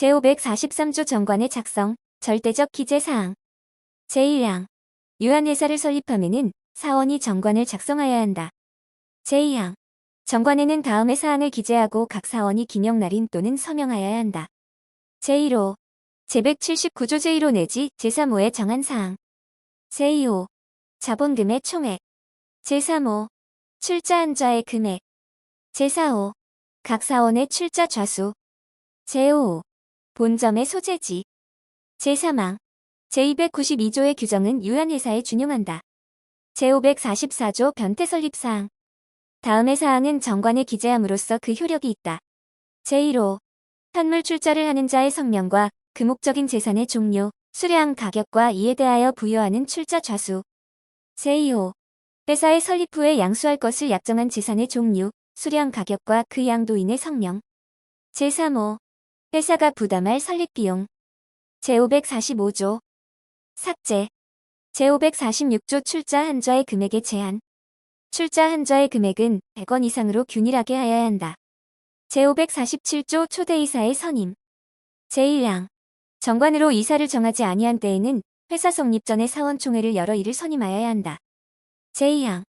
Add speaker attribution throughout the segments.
Speaker 1: 제543조 정관의 작성, 절대적 기재사항. 제1항. 유한회사를 설립하면은 사원이 정관을 작성하여야 한다. 제2항. 정관에는 다음의 사항을 기재하고 각 사원이 기명날인 또는 서명하여야 한다. 제1호. 제179조 제1호 내지 제3호에 정한 사항. 제2호. 자본금의 총액. 제3호. 출자한 자의 금액. 제4호. 각 사원의 출자 좌수. 제5호. 본점의 소재지. 제3항. 제292조의 규정은 유한회사에 준용한다. 제544조 변태 설립사항. 다음의 사항은 정관에 기재함으로써 그 효력이 있다. 제1호. 현물 출자를 하는 자의 성명과 금목적인 재산의 종류, 수량, 가격과 이에 대하여 부여하는 출자 좌수. 제2호. 회사의 설립 후에 양수할 것을 약정한 재산의 종류, 수량, 가격과 그 양도인의 성명. 제3호. 회사가 부담할 설립비용. 제545조. 삭제. 제546조 출자 한좌의 금액의 제한. 출자 한좌의 금액은 100원 이상으로 균일하게 하여야 한다. 제547조 초대이사의 선임. 제1항. 정관으로 이사를 정하지 아니한 때에는 회사 성립 전에 사원총회를 열어 이를 선임하여야 한다. 제2항.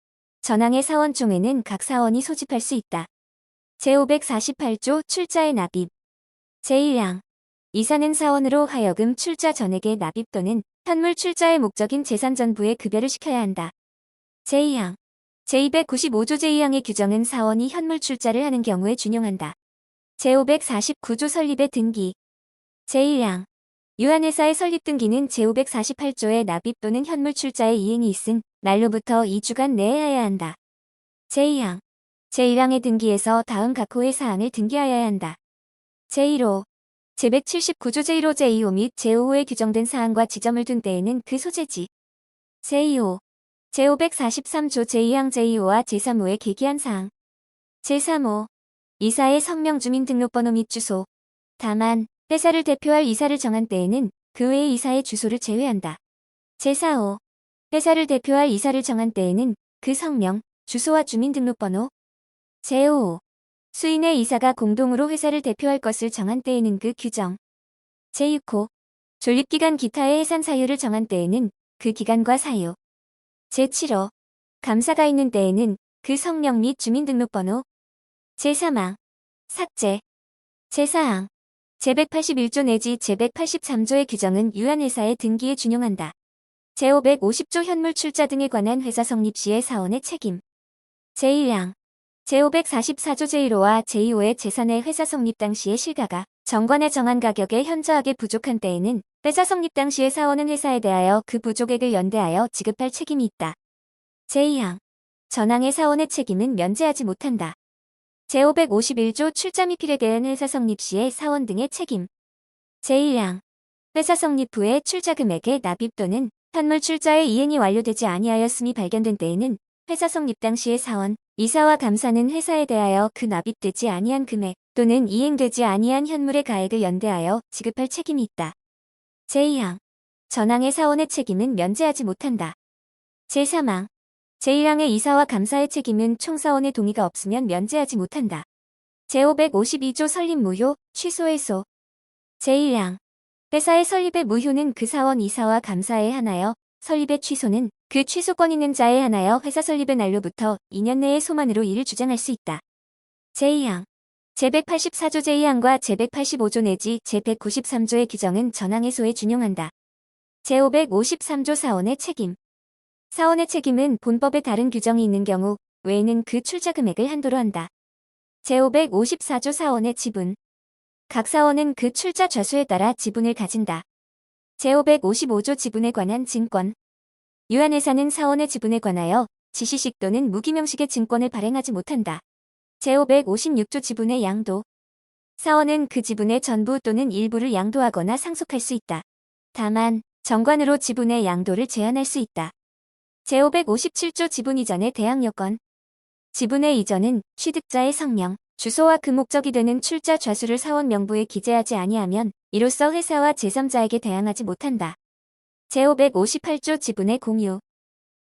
Speaker 1: 전항의 사원총회는 각 사원이 소집할 수 있다. 제548조 출자의 납입. 제1항. 이사는 사원으로 하여금 출자 전액의 납입 또는 현물 출자의 목적인 재산 전부에 급여를 시켜야 한다. 제2항. 제295조 제2항의 규정은 사원이 현물 출자를 하는 경우에 준용한다. 제549조 설립의 등기. 제1항. 유한회사의 설립 등기는 제548조의 납입 또는 현물 출자의 이행이 있은 날로부터 2주간 내에 하여야 한다. 제2항. 제1항의 등기에서 다음 각 호의 사항을 등기하여야 한다. 제1호. 제179조 제1호 제2호 및 제5호에 규정된 사항과 지점을 둔 때에는 그 소재지. 제2호. 제543조 제2항 제2호와 제3호에 계기한 사항. 제3호. 이사의 성명 주민등록번호 및 주소. 다만 회사를 대표할 이사를 정한 때에는 그 외의 이사의 주소를 제외한다. 제4호. 회사를 대표할 이사를 정한 때에는 그 성명, 주소와 주민등록번호. 제5호. 수인의 이사가 공동으로 회사를 대표할 것을 정한 때에는 그 규정. 제6호. 존립기간 기타의 해산 사유를 정한 때에는 그 기간과 사유. 제7호. 감사가 있는 때에는 그 성명 및 주민등록번호. 제3항. 삭제. 제4항. 제181조 내지 제183조의 규정은 유한회사의 등기에 준용한다. 제550조 현물 출자 등에 관한 회사 성립 시의 사원의 책임. 제1항. 제544조 제1호와 제2호의 재산의 회사 성립 당시의 실가가 정관에 정한 가격에 현저하게 부족한 때에는 회사 성립 당시의 사원은 회사에 대하여 그 부족액을 연대하여 지급할 책임이 있다. 제2항. 전항의 사원의 책임은 면제하지 못한다. 제551조 출자 미필에 대한 회사 성립 시의 사원 등의 책임. 제1항. 회사 성립 후에 출자 금액의 납입 또는 현물 출자의 이행이 완료되지 아니하였음이 발견된 때에는 회사 성립 당시의 사원, 이사와 감사는 회사에 대하여 그 납입되지 아니한 금액 또는 이행되지 아니한 현물의 가액을 연대하여 지급할 책임이 있다. 제2항. 전항의 사원의 책임은 면제하지 못한다. 제3항. 제1항의 이사와 감사의 책임은 총사원의 동의가 없으면 면제하지 못한다. 제552조 설립 무효, 취소 해소. 제1항. 회사의 설립의 무효는 그 사원 이사와 감사에 한하여, 설립의 취소는 그 취소권 있는 자에 한하여 회사 설립의 날로부터 2년 내의 소만으로 이를 주장할 수 있다. 제2항. 제184조 제2항과 제185조 내지 제193조의 규정은 전항해소에 준용한다. 제553조 사원의 책임. 사원의 책임은 본법에 다른 규정이 있는 경우 외에는 그 출자 금액을 한도로 한다. 제554조 사원의 지분. 각 사원은 그 출자 좌수에 따라 지분을 가진다. 제555조 지분에 관한 증권. 유한회사는 사원의 지분에 관하여 지시식 또는 무기명식의 증권을 발행하지 못한다. 제556조 지분의 양도. 사원은 그 지분의 전부 또는 일부를 양도하거나 상속할 수 있다. 다만 정관으로 지분의 양도를 제한할 수 있다. 제557조 지분 이전의 대항 요건. 지분의 이전은 취득자의 성명, 주소와 그 목적이 되는 출자 좌수를 사원 명부에 기재하지 아니하면 이로써 회사와 제3자에게 대항하지 못한다. 제558조 지분의 공유.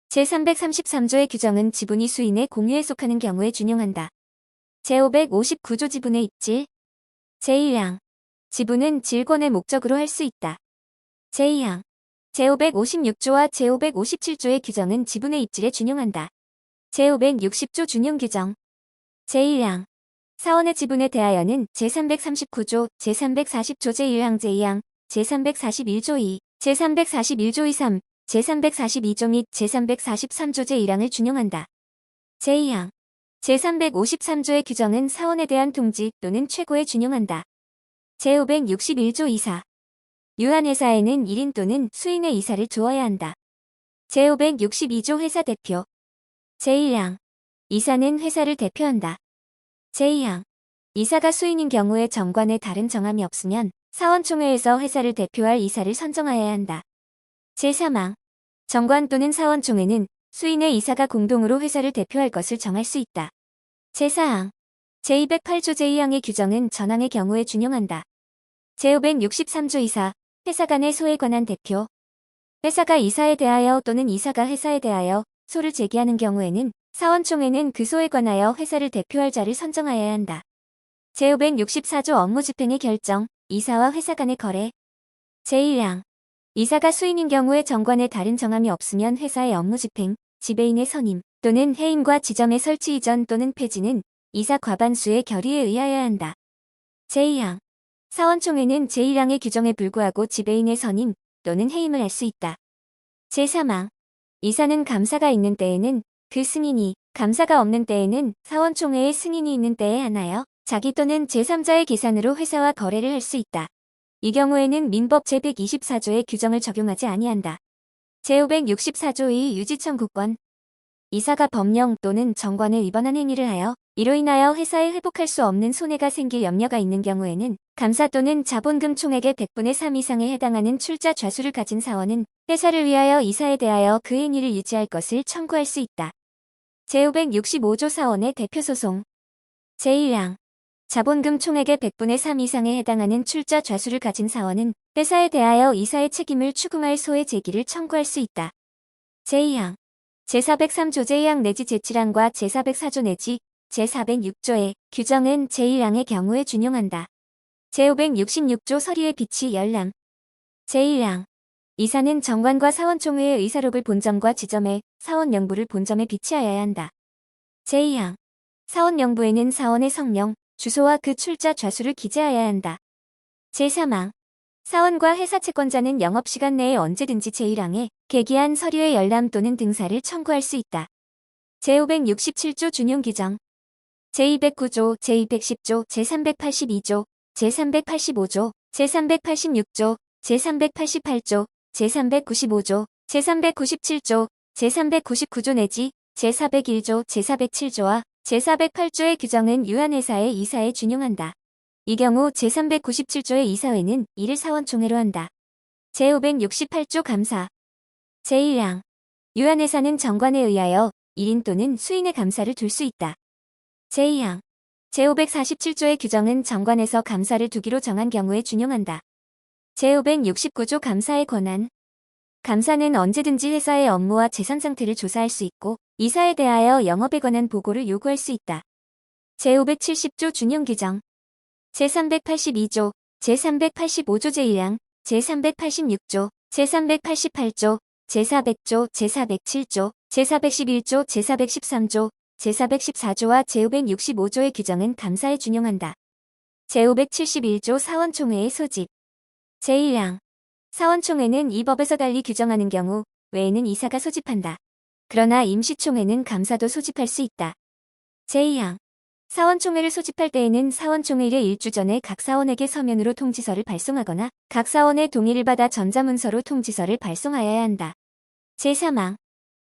Speaker 1: 제333조의 규정은 지분이 수인의 공유에 속하는 경우에 준용한다. 제559조 지분의 입질. 제1항. 지분은 질권의 목적으로 할 수 있다. 제2항 제556조와 제557조의 규정은 지분의 입질에 준용한다. 제560조 준용 규정 제1항 사원의 지분에 대하여는 제339조, 제340조 제1항 제2항, 제341조 2, 제341조 2, 3, 제342조 및 제343조 제1항을 준용한다. 제2항 제353조의 규정은 사원에 대한 통지 또는 최고에 준용한다. 제561조 이사 유한회사에는 1인 또는 수인의 이사를 두어야 한다. 제562조 회사 대표 제1항 이사는 회사를 대표한다. 제2항 이사가 수인인 경우에 정관에 다른 정함이 없으면 사원총회에서 회사를 대표할 이사를 선정하여야 한다. 제3항 정관 또는 사원총회는 수인의 이사가 공동으로 회사를 대표할 것을 정할 수 있다. 제4항 제208조 제2항의 규정은 전항의 경우에 준용한다. 제563조 이사 회사 간의 소에 관한 대표 회사가 이사에 대하여 또는 이사가 회사에 대하여 소를 제기하는 경우에는 사원총회는 그 소에 관하여 회사를 대표할 자를 선정하여야 한다. 제564조 업무집행의 결정 이사와 회사 간의 거래 제1항 이사가 수인인 경우에 정관에 다른 정함이 없으면 회사의 업무집행, 지배인의 선임 또는 해임과 지점의 설치 이전 또는 폐지는 이사 과반수의 결의에 의하여야 한다. 제2항 사원총회는 제1항의 규정에 불구하고 지배인의 선임 또는 해임을 할 수 있다. 제3항 이사는 감사가 있는 때에는 그 승인이, 감사가 없는 때에는 사원총회의 승인이 있는 때에 한하여 자기 또는 제3자의 계산으로 회사와 거래를 할 수 있다. 이 경우에는 민법 제124조의 규정을 적용하지 아니한다. 제564조 2 유지청구권 이사가 법령 또는 정관을 위반한 행위를 하여 이로 인하여 회사에 회복할 수 없는 손해가 생길 염려가 있는 경우에는 감사 또는 자본금 총액의 100분의 3 이상에 해당하는 출자 좌수를 가진 사원은 회사를 위하여 이사에 대하여 그 행위를 유지할 것을 청구할 수 있다. 제565조 사원의 대표소송 제1항 자본금 총액의 100분의 3 이상에 해당하는 출자 좌수를 가진 사원은 회사에 대하여 이사의 책임을 추궁할 소의 제기를 청구할 수 있다. 제2항 제403조 제2항 내지 제7항과 제404조 내지 제406조의 규정은 제1항의 경우에 준용한다. 제566조 서류의 비치 열람 제1항 이사는 정관과 사원총회의 의사록을 본점과 지점에 사원 명부를 본점에 비치하여야 한다. 제2항 사원 명부에는 사원의 성명, 주소와 그 출자 좌수를 기재하여야 한다. 제3항 사원과 회사 채권자는 영업시간 내에 언제든지 제1항에 계기한 서류의 열람 또는 등사를 청구할 수 있다. 제567조 준용 규정 제209조, 제210조, 제382조, 제385조, 제386조, 제388조, 제395조, 제397조, 제399조 내지 제401조, 제407조와 제408조의 규정은 유한회사의 이사에 준용한다. 이 경우 제397조의 이사회는 이를 사원총회로 한다. 제568조 감사 제1항 유한회사는 정관에 의하여 1인 또는 수인의 감사를 둘 수 있다. 제2항 제547조의 규정은 정관에서 감사를 두기로 정한 경우에 준용한다. 제569조 감사의 권한 감사는 언제든지 회사의 업무와 재산 상태를 조사할 수 있고 이사에 대하여 영업에 관한 보고를 요구할 수 있다. 제570조 준용 규정 제382조, 제385조 제1항, 제386조, 제388조, 제400조, 제407조, 제411조, 제413조, 제414조와 제565조의 규정은 감사에 준용한다. 제571조 사원총회의 소집 제1항 사원총회는 이 법에서 달리 규정하는 경우 외에는 이사가 소집한다. 그러나 임시총회는 감사도 소집할 수 있다. 제2항 사원총회를 소집할 때에는 사원총회일의 일주 전에 각 사원에게 서면으로 통지서를 발송하거나 각 사원의 동의를 받아 전자문서로 통지서를 발송하여야 한다. 제3항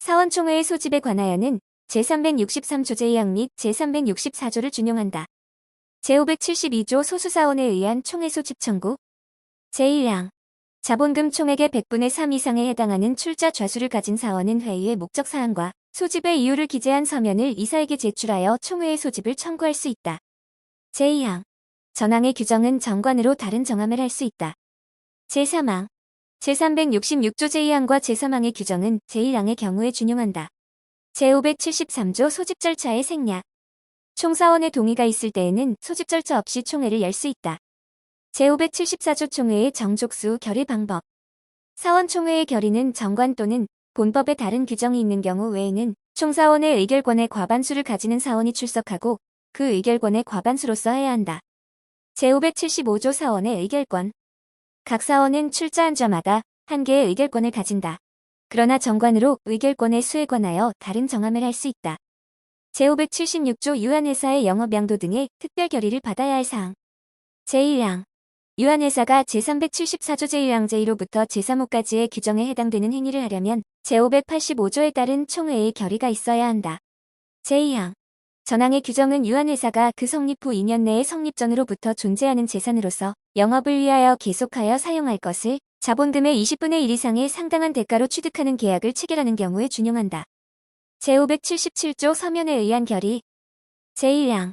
Speaker 1: 사원총회의 소집에 관하여는 제363조 제2항 및 제364조를 준용한다. 제572조 소수사원에 의한 총회 소집 청구 제1항 자본금 총액의 100분의 3 이상에 해당하는 출자 좌수를 가진 사원은 회의의 목적사항과 소집의 이유를 기재한 서면을 이사에게 제출하여 총회의 소집을 청구할 수 있다. 제2항 전항의 규정은 정관으로 다른 정함을 할 수 있다. 제3항 제366조 제2항과 제3항의 규정은 제1항의 경우에 준용한다. 제573조 소집 절차의 생략 총사원의 동의가 있을 때에는 소집 절차 없이 총회를 열 수 있다. 제574조 총회의 정족수 결의 방법. 사원 총회의 결의는 정관 또는 본법에 다른 규정이 있는 경우 외에는 총사원의 의결권의 과반수를 가지는 사원이 출석하고 그 의결권의 과반수로서 해야 한다. 제575조 사원의 의결권. 각 사원은 출자한 저마다 한 개의 의결권을 가진다. 그러나 정관으로 의결권의 수에 관하여 다른 정함을 할 수 있다. 제576조 유한회사의 영업양도 등의 특별 결의를 받아야 할 사항. 제1항. 유한회사가 제374조 제1항 제1호부터 제3호까지의 규정에 해당되는 행위를 하려면 제585조에 따른 총회의 결의가 있어야 한다. 제2항. 전항의 규정은 유한회사가 그 성립 후 2년 내에 성립 전으로부터 존재하는 재산으로서 영업을 위하여 계속하여 사용할 것을 자본금의 20분의 1 이상의 상당한 대가로 취득하는 계약을 체결하는 경우에 준용한다. 제577조 서면에 의한 결의. 제1항.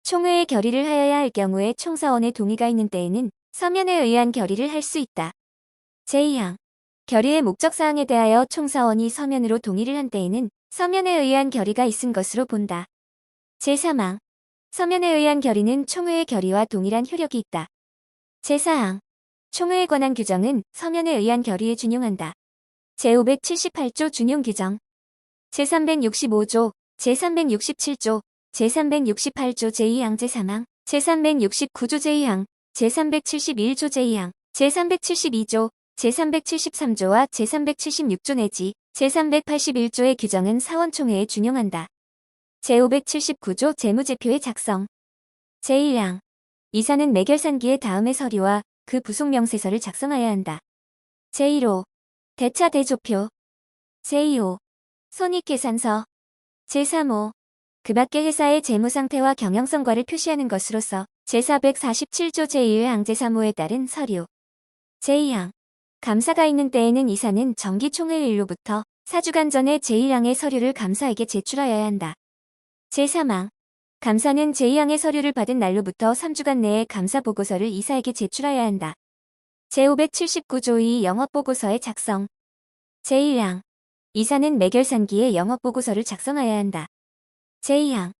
Speaker 1: 총회의 결의를 하여야 할 경우에 총사원의 동의가 있는 때에는 서면에 의한 결의를 할 수 있다. 제2항. 결의의 목적사항에 대하여 총사원이 서면으로 동의를 한 때에는 서면에 의한 결의가 있은 것으로 본다. 제3항. 서면에 의한 결의는 총회의 결의와 동일한 효력이 있다. 제4항. 총회에 관한 규정은 서면에 의한 결의에 준용한다. 제578조 준용 규정. 제365조, 제367조, 제368조 제2항 제3항, 제369조 제2항, 제371조 제2항, 제372조, 제373조와 제376조 내지 제381조의 규정은 사원총회에 준용한다. 제579조 재무제표의 작성. 제1항. 이사는 매결산기의 다음의 서류와 그 부속명세서를 작성하여야 한다. 제1호. 대차 대조표. 제2호. 손익계산서. 제3호. 그 밖의 회사의 재무상태와 경영성과를 표시하는 것으로서 제447조 제1항 제3호에 따른 서류. 제2항. 감사가 있는 때에는 이사는 정기총회 일로부터 4주간 전에 제1항의 서류를 감사에게 제출하여야 한다. 제3항. 감사는 제2항의 서류를 받은 날로부터 3주간 내에 감사보고서를 이사에게 제출하여야 한다. 제579조 2 영업보고서의 작성. 제1항. 이사는 매결산기에 영업보고서를 작성하여야 한다. 제2항.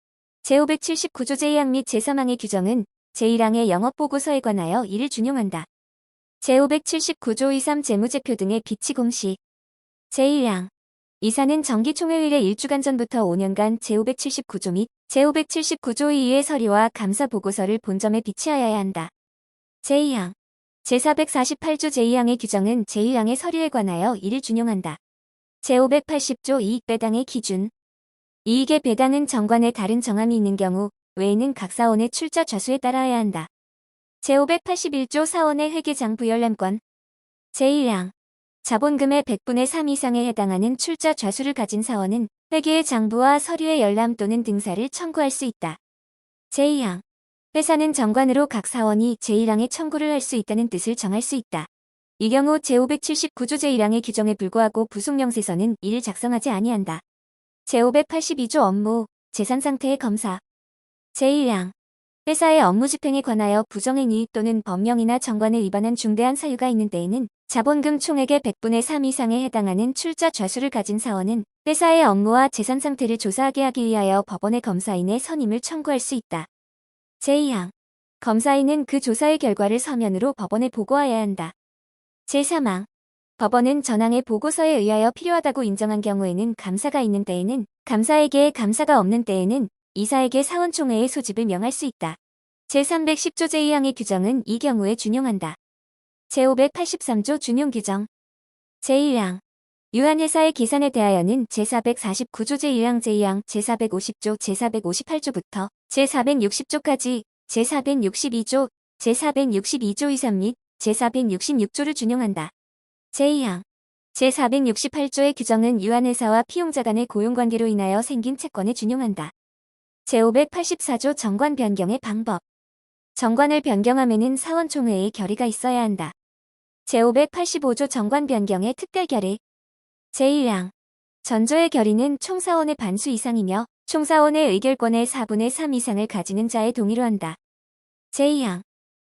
Speaker 1: 제579조 제2항 및 제3항의 규정은 제1항의 영업보고서에 관하여 이를 준용한다. 제579조 23 재무제표 등의 비치 공시. 제1항. 이사는 정기총회일의 1주간 전부터 5년간 제579조 및 제579조 2의 서류와 감사보고서를 본점에 비치하여야 한다. 제2항. 제448조 제2항의 규정은 제1항의 서류에 관하여 이를 준용한다. 제580조 이익배당의 기준. 이익의 배당은 정관에 다른 정함이 있는 경우 외에는 각 사원의 출자 좌수에 따라야 한다. 제581조 사원의 회계장 부열람권. 제1항. 자본금의 100분의 3 이상에 해당하는 출자 좌수를 가진 사원은 회계의 장부와 서류의 열람 또는 등사를 청구할 수 있다. 제2항. 회사는 정관으로 각 사원이 제1항에 청구를 할 수 있다는 뜻을 정할 수 있다. 이 경우 제579조 제1항의 규정에 불구하고 부속명세서는 이를 작성하지 아니한다. 제582조 업무, 재산상태의 검사. 제1항. 회사의 업무 집행에 관하여 부정행위 또는 법령이나 정관을 위반한 중대한 사유가 있는 때에는 자본금 총액의 100분의 3 이상에 해당하는 출자 좌수를 가진 사원은 회사의 업무와 재산 상태를 조사하게 하기 위하여 법원의 검사인의 선임을 청구할 수 있다. 제2항. 검사인은 그 조사의 결과를 서면으로 법원에 보고하여야 한다. 제3항. 법원은 전항의 보고서에 의하여 필요하다고 인정한 경우에는 감사가 있는 때에는 감사에게, 감사가 없는 때에는 이사에게 사원총회의 소집을 명할 수 있다. 제310조 제2항의 규정은 이 경우에 준용한다. 제583조 준용규정. 제1항. 유한회사의 계산에 대하여는 제449조 제1항 제2항 제450조 제458조부터 제460조까지 제462조 제462조 23 및 제466조를 준용한다. 제2항. 제468조의 규정은 유한회사와 피용자 간의 고용관계로 인하여 생긴 채권에 준용한다. 제584조 정관 변경의 방법. 정관을 변경함에는 사원총회의 결의가 있어야 한다. 제585조 정관 변경의 특별 결의. 제1항. 전조의 결의는 총사원의 반수 이상이며 총사원의 의결권의 4분의 3 이상을 가지는 자의 동의로 한다. 제2항.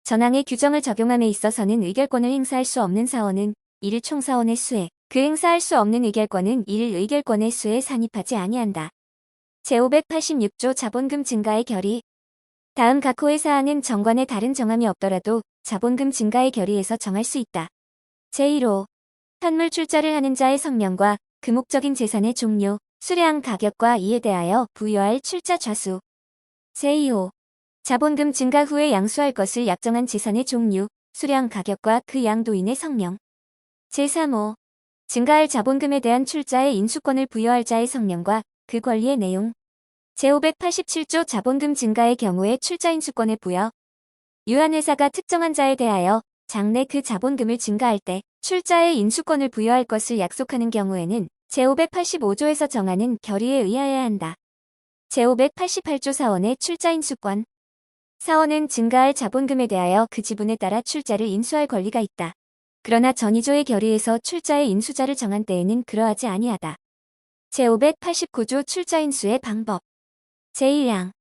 Speaker 1: 전항의 규정을 적용함에 있어서는 의결권을 행사할 수 없는 사원은 이를 총사원의 수에, 그 행사할 수 없는 의결권은 이를 의결권의 수에 산입하지 아니한다. 제586조 자본금 증가의 결의. 다음 각 호의 사항은 정관에 다른 정함이 없더라도 자본금 증가의 결의에서 정할 수 있다. 제1호 현물 출자를 하는 자의 성명과 금목적인 재산의 종류, 수량, 가격과 이에 대하여 부여할 출자 좌수. 제2호 자본금 증가 후에 양수할 것을 약정한 재산의 종류, 수량, 가격과 그 양도인의 성명. 제3호 증가할 자본금에 대한 출자의 인수권을 부여할 자의 성명과 그 권리의 내용. 제587조 자본금 증가의 경우에 출자 인수권의 부여. 유한회사가 특정한 자에 대하여 장래 그 자본금을 증가할 때 출자의 인수권을 부여할 것을 약속하는 경우에는 제585조에서 정하는 결의에 의하여야 한다. 제588조 사원의 출자 인수권. 사원은 증가할 자본금에 대하여 그 지분에 따라 출자를 인수할 권리가 있다. 그러나 전이조의 결의에서 출자의 인수자를 정한 때에는 그러하지 아니하다. 제589조 출자 인수의 방법. 제1항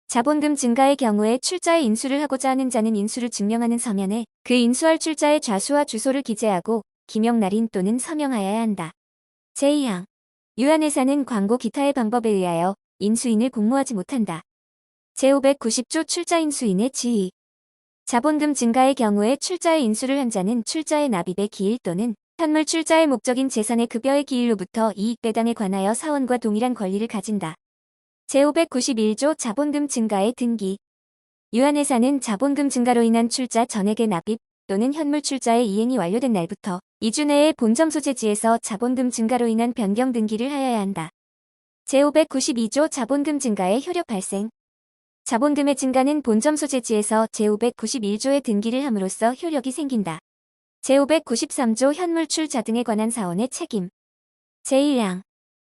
Speaker 1: 자본금 증가의 경우에 출자의 인수를 하고자 하는 자는 인수를 증명하는 서면에 그 인수할 출자의 좌수와 주소를 기재하고 기명 날인 또는 서명하여야 한다. 제2항 유한회사는 광고 기타의 방법에 의하여 인수인을 공모하지 못한다. 제590조 출자 인수인의 지위. 자본금 증가의 경우에 출자의 인수를 한 자는 출자의 납입의 기일 또는 현물 출자의 목적인 재산의 급여의 기일로부터 이익 배당에 관하여 사원과 동일한 권리를 가진다. 제591조 자본금 증가의 등기. 유한회사는 자본금 증가로 인한 출자 전액의 납입 또는 현물 출자의 이행이 완료된 날부터 2주 내에 본점 소재지에서 자본금 증가로 인한 변경 등기를 하여야 한다. 제592조 자본금 증가의 효력 발생. 자본금의 증가는 본점 소재지에서 제591조의 등기를 함으로써 효력이 생긴다. 제593조 현물 출자 등에 관한 사원의 책임. 제1항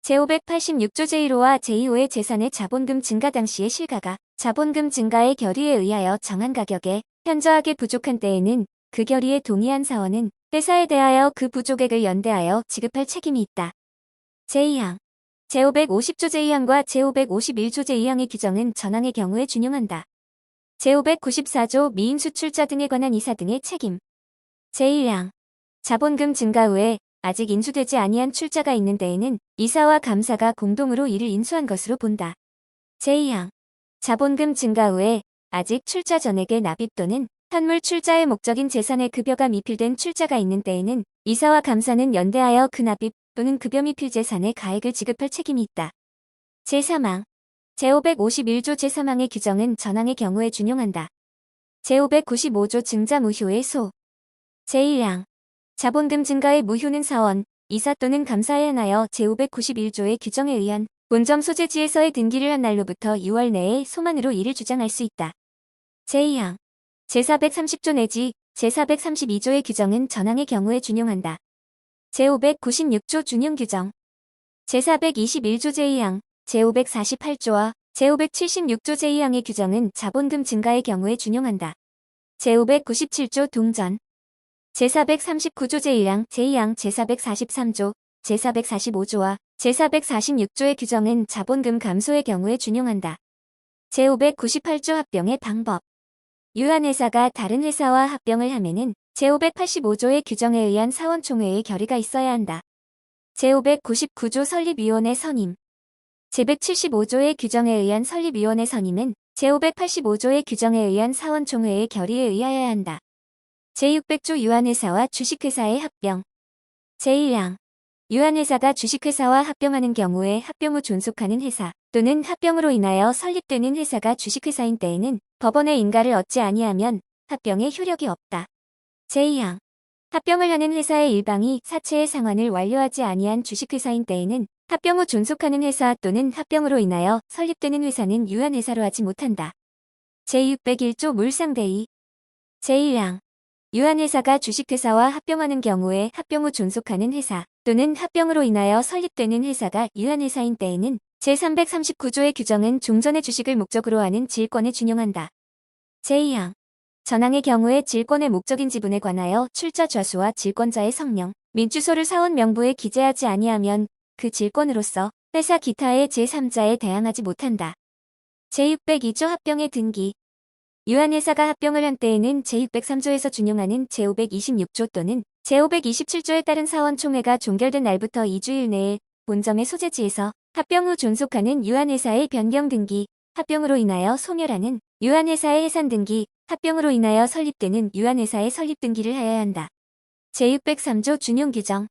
Speaker 1: 제586조 제1호와 제2호의 재산의 자본금 증가 당시의 실가가 자본금 증가의 결의에 의하여 정한 가격에 현저하게 부족한 때에는 그 결의에 동의한 사원은 회사에 대하여 그 부족액을 연대하여 지급할 책임이 있다. 제2항 제550조 제2항과 제551조 제2항의 규정은 전항의 경우에 준용한다. 제594조 미인수 출자 등에 관한 이사 등의 책임. 제1항 자본금 증가 후에 아직 인수되지 아니한 출자가 있는 데에는 이사와 감사가 공동으로 이를 인수한 것으로 본다. 제2항 자본금 증가 후에 아직 출자 전액의 납입 또는 현물 출자의 목적인 재산의 급여가 미필된 출자가 있는 때에는 이사와 감사는 연대하여 그 납입 또는 급여 미필 재산의 가액을 지급할 책임이 있다. 제3항 제551조 제3항의 규정은 전항의 경우에 준용한다. 제595조 증자 무효의 소. 제1항 자본금 증가의 무효는 사원, 이사 또는 감사에 한하여 제591조의 규정에 의한 본점 소재지에서의 등기를 한 날로부터 6월 내에 소만으로 이를 주장할 수 있다. 제2항 제430조 내지 제432조의 규정은 전항의 경우에 준용한다. 제596조 준용 규정. 제421조 제2항, 제548조와 제576조 제2항의 규정은 자본금 증가의 경우에 준용한다. 제597조 동전. 제439조 제1항, 제2항, 제443조, 제445조와 제446조의 규정은 자본금 감소의 경우에 준용한다. 제598조 합병의 방법. 유한회사가 다른 회사와 합병을 하면은 제585조의 규정에 의한 사원총회의 결의가 있어야 한다. 제599조 설립위원회 선임. 제175조의 규정에 의한 설립위원회 선임은 제585조의 규정에 의한 사원총회의 결의에 의하여야 한다. 제600조 유한회사와 주식회사의 합병. 제1항 유한회사가 주식회사와 합병하는 경우에 합병 후 존속하는 회사 또는 합병으로 인하여 설립되는 회사가 주식회사인 때에는 법원의 인가를 얻지 아니하면 합병의 효력이 없다. 제2항 합병을 하는 회사의 일방이 사채의 상환을 완료하지 아니한 주식회사인 때에는 합병 후 존속하는 회사 또는 합병으로 인하여 설립되는 회사는 유한회사로 하지 못한다. 제601조 물상대의. 제1항 유한회사가 주식회사와 합병하는 경우에 합병 후 존속하는 회사 또는 합병으로 인하여 설립되는 회사가 유한회사인 때에는 제339조의 규정은 종전의 주식을 목적으로 하는 질권에 준용한다. 제2항 전항의 경우에 질권의 목적인 지분에 관하여 출자 좌수와 질권자의 성명, 및 주소를 사원 명부에 기재하지 아니하면 그 질권으로서 회사 기타의 제3자에 대항하지 못한다. 제602조 합병의 등기. 유한회사가 합병을 한 때에는 제603조에서 준용하는 제526조 또는 제527조에 따른 사원총회가 종결된 날부터 2주일 내에 본점의 소재지에서 합병 후 존속하는 유한회사의 변경 등기, 합병으로 인하여 소멸하는 유한회사의 해산등기, 합병으로 인하여 설립되는 유한회사의 설립등기를 하여야 한다. 제603조 준용규정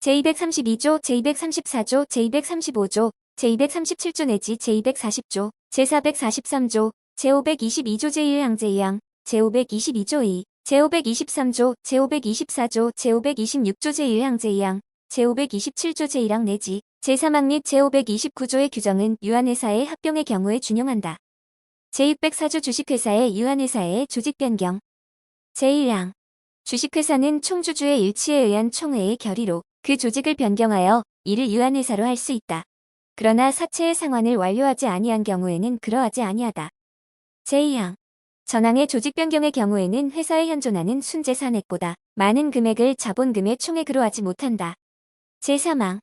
Speaker 1: 제232조, 제234조, 제235조, 제237조 내지 제240조, 제443조, 제522조 제1항 제2항, 제522조 2, 제523조, 제524조, 제526조 제1항 제2항, 제527조 제1항 내지 제3항 및 제529조의 규정은 유한회사의 합병의 경우에 준용한다. 제604조 주식회사의 유한회사의 조직변경 제1항 주식회사는 총주주의 일치에 의한 총회의 결의로 그 조직을 변경하여 이를 유한회사로 할 수 있다. 그러나 사채의 상환을 완료하지 아니한 경우에는 그러하지 아니하다. 제2항 전항의 조직 변경의 경우에는 회사에 현존하는 순재산액보다 많은 금액을 자본금의 총액으로 하지 못한다. 제3항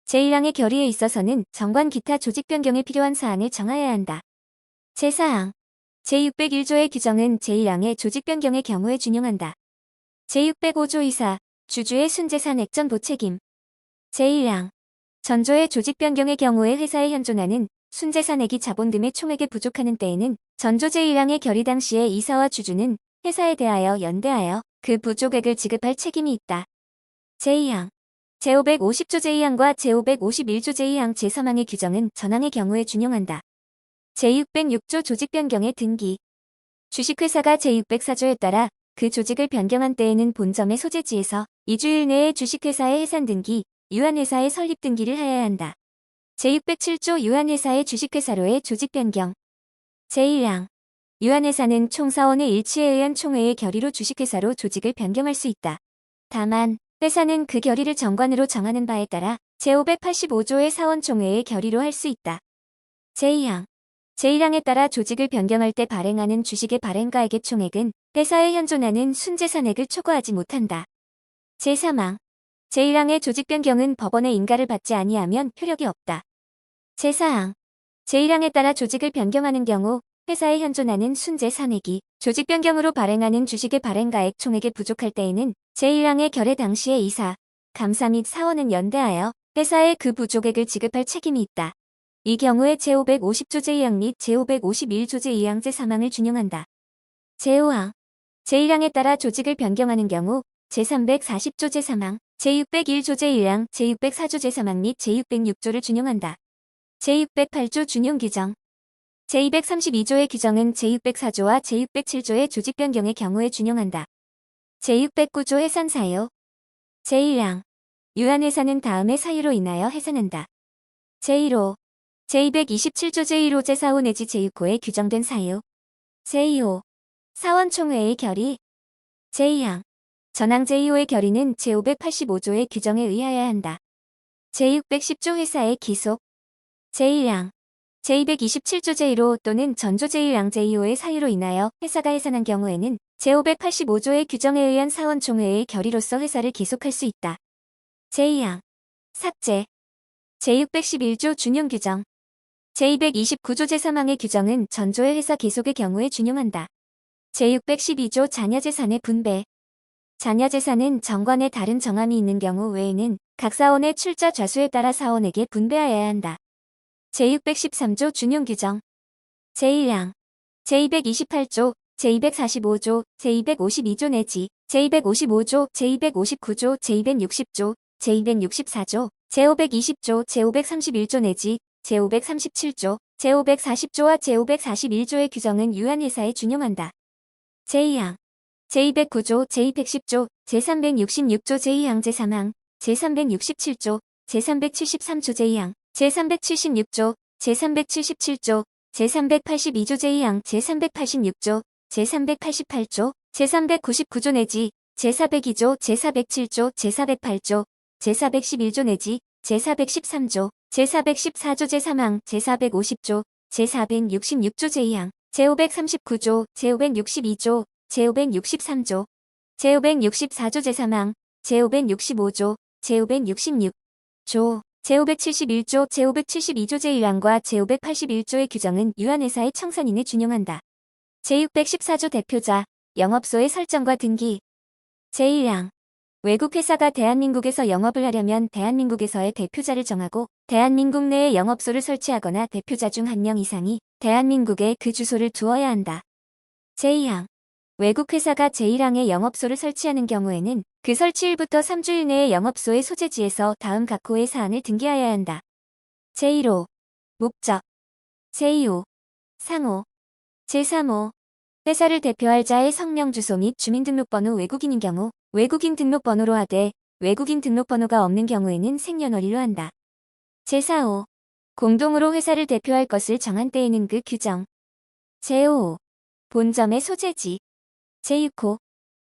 Speaker 1: 제1항의 결의에 있어서는 정관 기타 조직 변경에 필요한 사항을 정하여야 한다. 제4항 제601조의 규정은 제1항의 조직 변경의 경우에 준용한다. 제605조 이사 주주의 순재산 액전 보책임 제1항 전조의 조직 변경의 경우에 회사에 현존하는 순재산액이 자본금의 총액에 부족하는 때에는 전조 제1항의 결의 당시에 이사와 주주는 회사에 대하여 연대하여 그 부족액을 지급할 책임이 있다. 제2항 제550조 제2항과 제551조 제2항 제3항의 규정은 전항의 경우에 준용한다. 제606조 조직 변경의 등기 주식회사가 제604조에 따라 그 조직을 변경한 때에는 본점의 소재지에서 2주일 내에 주식회사의 해산등기, 유한회사의 설립등기를 하여야 한다. 제607조 유한회사의 주식회사로의 조직변경 제1항 유한회사는 총사원의 일치에 의한 총회의 결의로 주식회사로 조직을 변경할 수 있다. 다만 회사는 그 결의를 정관으로 정하는 바에 따라 제585조의 사원총회의 결의로 할 수 있다. 제2항 제1항에 따라 조직을 변경할 때 발행하는 주식의 발행가액의 총액은 회사에 현존하는 순재산액을 초과하지 못한다. 제3항 제1항의 조직 변경은 법원의 인가를 받지 아니하면 효력이 없다. 제4항 제1항에 따라 조직을 변경하는 경우 회사에 현존하는 순재산액이 조직 변경으로 발행하는 주식의 발행가액 총액에 부족할 때에는 제1항의 결의 당시에 이사, 감사 및 사원은 연대하여 회사에 그 부족액을 지급할 책임이 있다. 이 경우에 제550조 제2항 및 제551조 제2항 제3항을 준용한다. 제5항 제1항에 따라 조직을 변경하는 경우 제340조 제3항, 제601조 제1항, 제604조 제3항 및 제606조를 준용한다. 제608조 준용규정 제232조의 규정은 제604조와 제607조의 조직 변경의 경우에 준용한다. 제609조 해산 사유 제1항 유한회사는 다음의 사유로 인하여 해산한다. 제1호 제227조 제1호 제4호 내지 제6호에 규정된 사유 제2호 사원총회의 결의 제2항 전항 제2호의 결의는 제585조의 규정에 의하여야 한다. 제610조 회사의 기속 제1항 제227조 제1호 또는 전조 제1항 제2호의 사유로 인하여 회사가 해산한 경우에는 제585조의 규정에 의한 사원총회의 결의로서 회사를 기속할 수 있다. 제2항 삭제 제611조 준용규정 제229조 제3항의 규정은 전조의 회사 기속의 경우에 준용한다. 제612조 자녀재산의 분배 자녀재산은 정관에 다른 정함이 있는 경우 외에는 각 사원의 출자 좌수에 따라 사원에게 분배하여야 한다. 제613조 준용규정 제1항 제228조, 제245조, 제252조 내지 제255조, 제259조, 제260조, 제264조, 제520조, 제531조 내지 제537조, 제540조와 제541조의 규정은 유한회사에 준용한다. 제2항 제209조, 제210조, 제366조 제2항 제3항, 제367조, 제373조 제2항, 제376조, 제377조, 제382조 제2항, 제386조, 제388조, 제399조 내지 제402조, 제407조, 제408조, 제411조 내지 제413조, 제414조 제3항, 제450조, 제466조 제2항, 제539조, 제562조, 제563조, 제564조 제3항, 제565조, 제566조, 제571조, 제572조 제1항과 제581조의 규정은 유한회사의 청산인에 준용한다. 제614조 대표자, 영업소의 설정과 등기 제1항 외국 회사가 대한민국에서 영업을 하려면 대한민국에서의 대표자를 정하고 대한민국 내에 영업소를 설치하거나 대표자 중 한 명 이상이 대한민국에 그 주소를 두어야 한다. 제2항. 외국 회사가 제1항에 영업소를 설치하는 경우에는 그 설치일부터 3주일 내에 영업소의 소재지에서 다음 각 호의 사항을 등기하여야 한다. 제1호. 목적. 제2호. 상호. 제3호. 회사를 대표할 자의 성명 주소 및 주민등록번호 외국인인 경우 외국인 등록번호로 하되 외국인 등록번호가 없는 경우에는 생년월일로 한다. 제4호. 공동으로 회사를 대표할 것을 정한 때에는 그 규정. 제5호. 본점의 소재지. 제6호.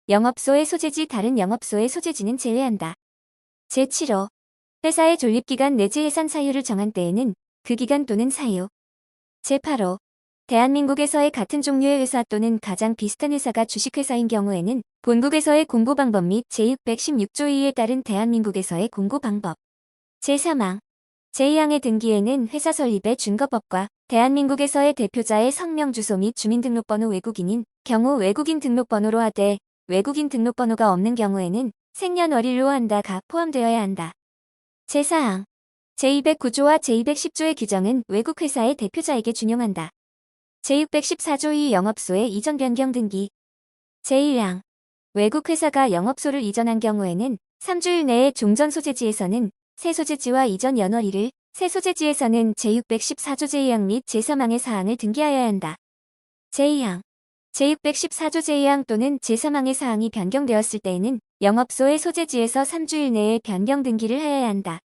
Speaker 1: 영업소의 소재지 다른 영업소의 소재지는 제외한다. 제7호. 회사의 존립기간 내지 해산 사유를 정한 때에는 그 기간 또는 사유. 제8호. 대한민국에서의 같은 종류의 회사 또는 가장 비슷한 회사가 주식회사인 경우에는 본국에서의 공고 방법 및 제616조 2에 따른 대한민국에서의 공고 방법. 제3항. 제2항의 등기에는 회사 설립의 준거법과 대한민국에서의 대표자의 성명 주소 및 주민등록번호 외국인인 경우 외국인 등록번호로 하되 외국인 등록번호가 없는 경우에는 생년월일로 한다가 포함되어야 한다. 제4항. 제209조와 제210조의 규정은 외국 회사의 대표자에게 준용한다. 제614조 2 영업소의 이전 변경 등기. 제1항. 외국 회사가 영업소를 이전한 경우에는 3주일 내에 종전 소재지에서는 새 소재지와 이전 연월일을, 새 소재지에서는 제614조 제2항 및 제3항의 사항을 등기하여야 한다. 제2항. 제614조 제2항 또는 제3항의 사항이 변경되었을 때에는 영업소의 소재지에서 3주일 내에 변경 등기를 하여야 한다.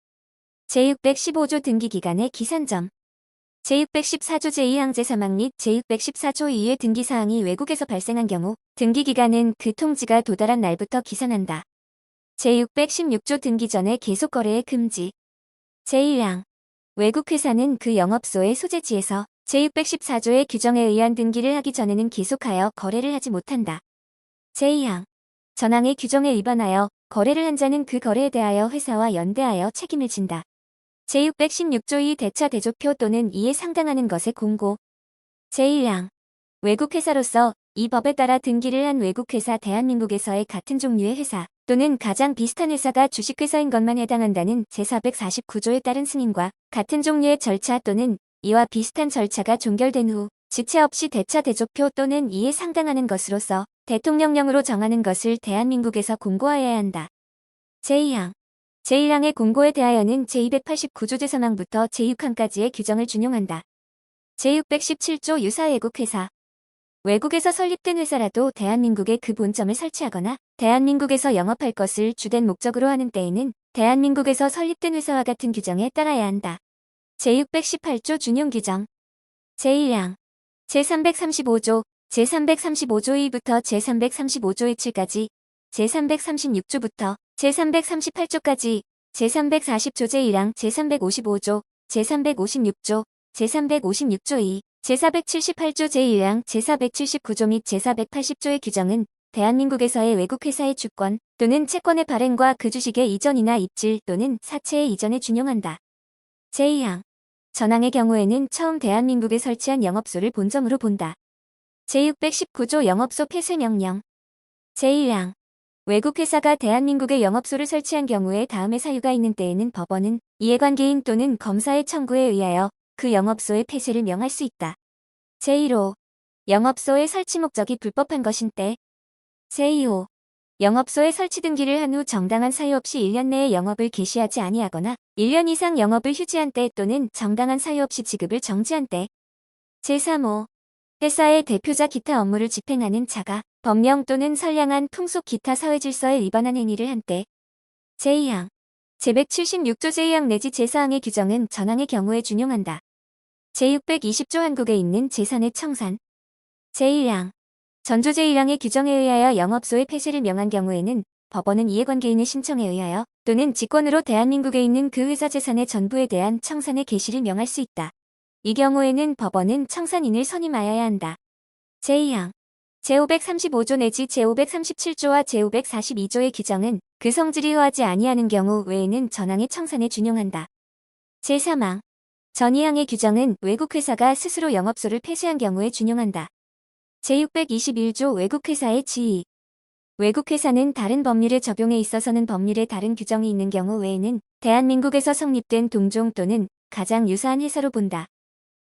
Speaker 1: 제615조 등기기간의 기산점. 제614조 제2항 제3항 및 제614조 2의 등기사항이 외국에서 발생한 경우 등기기간은 그 통지가 도달한 날부터 기산한다. 제616조 등기 전에 계속 거래의 금지. 제1항. 외국 회사는 그 영업소의 소재지에서 제614조의 규정에 의한 등기를 하기 전에는 계속하여 거래를 하지 못한다. 제2항. 전항의 규정에 위반하여 거래를 한 자는 그 거래에 대하여 회사와 연대하여 책임을 진다. 제616조 2 대차 대조표 또는 이에 상당하는 것의 공고. 제1항. 외국 회사로서 이 법에 따라 등기를 한 외국 회사 대한민국에서의 같은 종류의 회사 또는 가장 비슷한 회사가 주식회사인 것만 해당한다는 제449조에 따른 승인과 같은 종류의 절차 또는 이와 비슷한 절차가 종결된 후 지체 없이 대차 대조표 또는 이에 상당하는 것으로서 대통령령으로 정하는 것을 대한민국에서 공고하여야 한다. 제2항. 제1항의 공고에 대하여는 제289조 제3항부터 제6항까지의 규정을 준용한다. 제617조 유사 외국 회사. 외국에서 설립된 회사라도 대한민국에 그 본점을 설치하거나 대한민국에서 영업할 것을 주된 목적으로 하는 때에는 대한민국에서 설립된 회사와 같은 규정에 따라야 한다. 제618조 준용 규정. 제1항. 제335조, 제335조 2부터 제335조의 7까지, 제336조부터 제338조까지, 제340조 제1항, 제355조, 제356조, 제356조 2, 제478조 제1항, 제479조 및 제480조의 규정은 대한민국에서의 외국회사의 주권 또는 채권의 발행과 그 주식의 이전이나 입질 또는 사채의 이전에 준용한다. 제2항. 전항의 경우에는 처음 대한민국에 설치한 영업소를 본점으로 본다. 제619조 영업소 폐쇄 명령. 제1항. 외국 회사가 대한민국에 영업소를 설치한 경우에 다음의 사유가 있는 때에는 법원은 이해관계인 또는 검사의 청구에 의하여 그 영업소의 폐쇄를 명할 수 있다. 제1호. 영업소의 설치 목적이 불법한 것인 때. 제2호. 영업소의 설치 등기를 한 후 정당한 사유 없이 1년 내에 영업을 개시하지 아니하거나 1년 이상 영업을 휴지한 때 또는 정당한 사유 없이 지급을 정지한 때. 제3호. 회사의 대표자 기타 업무를 집행하는 자가 법령 또는 선량한 풍속 기타 사회질서에 위반한 행위를 한 때. 제2항. 제176조 제2항 내지 제4항의 규정은 전항의 경우에 준용한다. 제620조 한국에 있는 재산의 청산. 제1항. 전조 제1항의 규정에 의하여 영업소의 폐쇄를 명한 경우에는 법원은 이해관계인의 신청에 의하여 또는 직권으로 대한민국에 있는 그 회사 재산의 전부에 대한 청산의 개시를 명할 수 있다. 이 경우에는 법원은 청산인을 선임하여야 한다. 제2항. 제535조 내지 제537조와 제542조의 규정은 그 성질이 허하지 아니하는 경우 외에는 전항의 청산에 준용한다. 제3항. 전이항의 규정은 외국 회사가 스스로 영업소를 폐쇄한 경우에 준용한다. 제621조 외국 회사의 지위. 외국 회사는 다른 법률의 적용에 있어서는 법률에 다른 규정이 있는 경우 외에는 대한민국에서 성립된 동종 또는 가장 유사한 회사로 본다.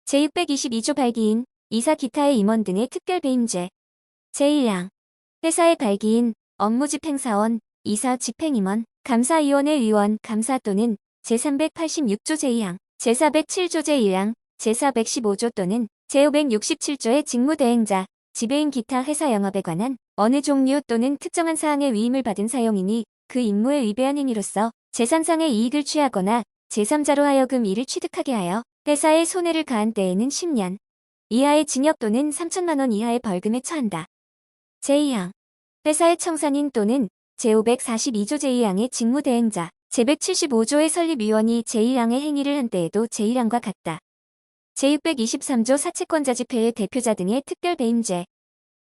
Speaker 1: 제622조 발기인, 이사 기타의 임원 등의 특별 배임죄. 제1양 회사의 발기인, 업무집행사원, 이사 집행임원, 감사위원회 위원, 감사 또는 제386조 제2항, 제407조 제1항, 제415조 또는 제567조의 직무대행자, 지배인 기타 회사 영업에 관한 어느 종류 또는 특정한 사항의 위임을 받은 사용인이 그 임무에 위배한 행위로서 재산상의 이익을 취하거나 제3자로 하여금 이를 취득하게 하여 회사에 손해를 가한 때에는 10년 이하의 징역 또는 3천만 원 이하의 벌금에 처한다. 제2항 회사의 청산인 또는 제542조 제2항의 직무대행자, 제175조의 설립위원이 제1항의 행위를 한 때에도 제1항과 같다. 제623조 사채권자 집회의 대표자 등의 특별 배임죄.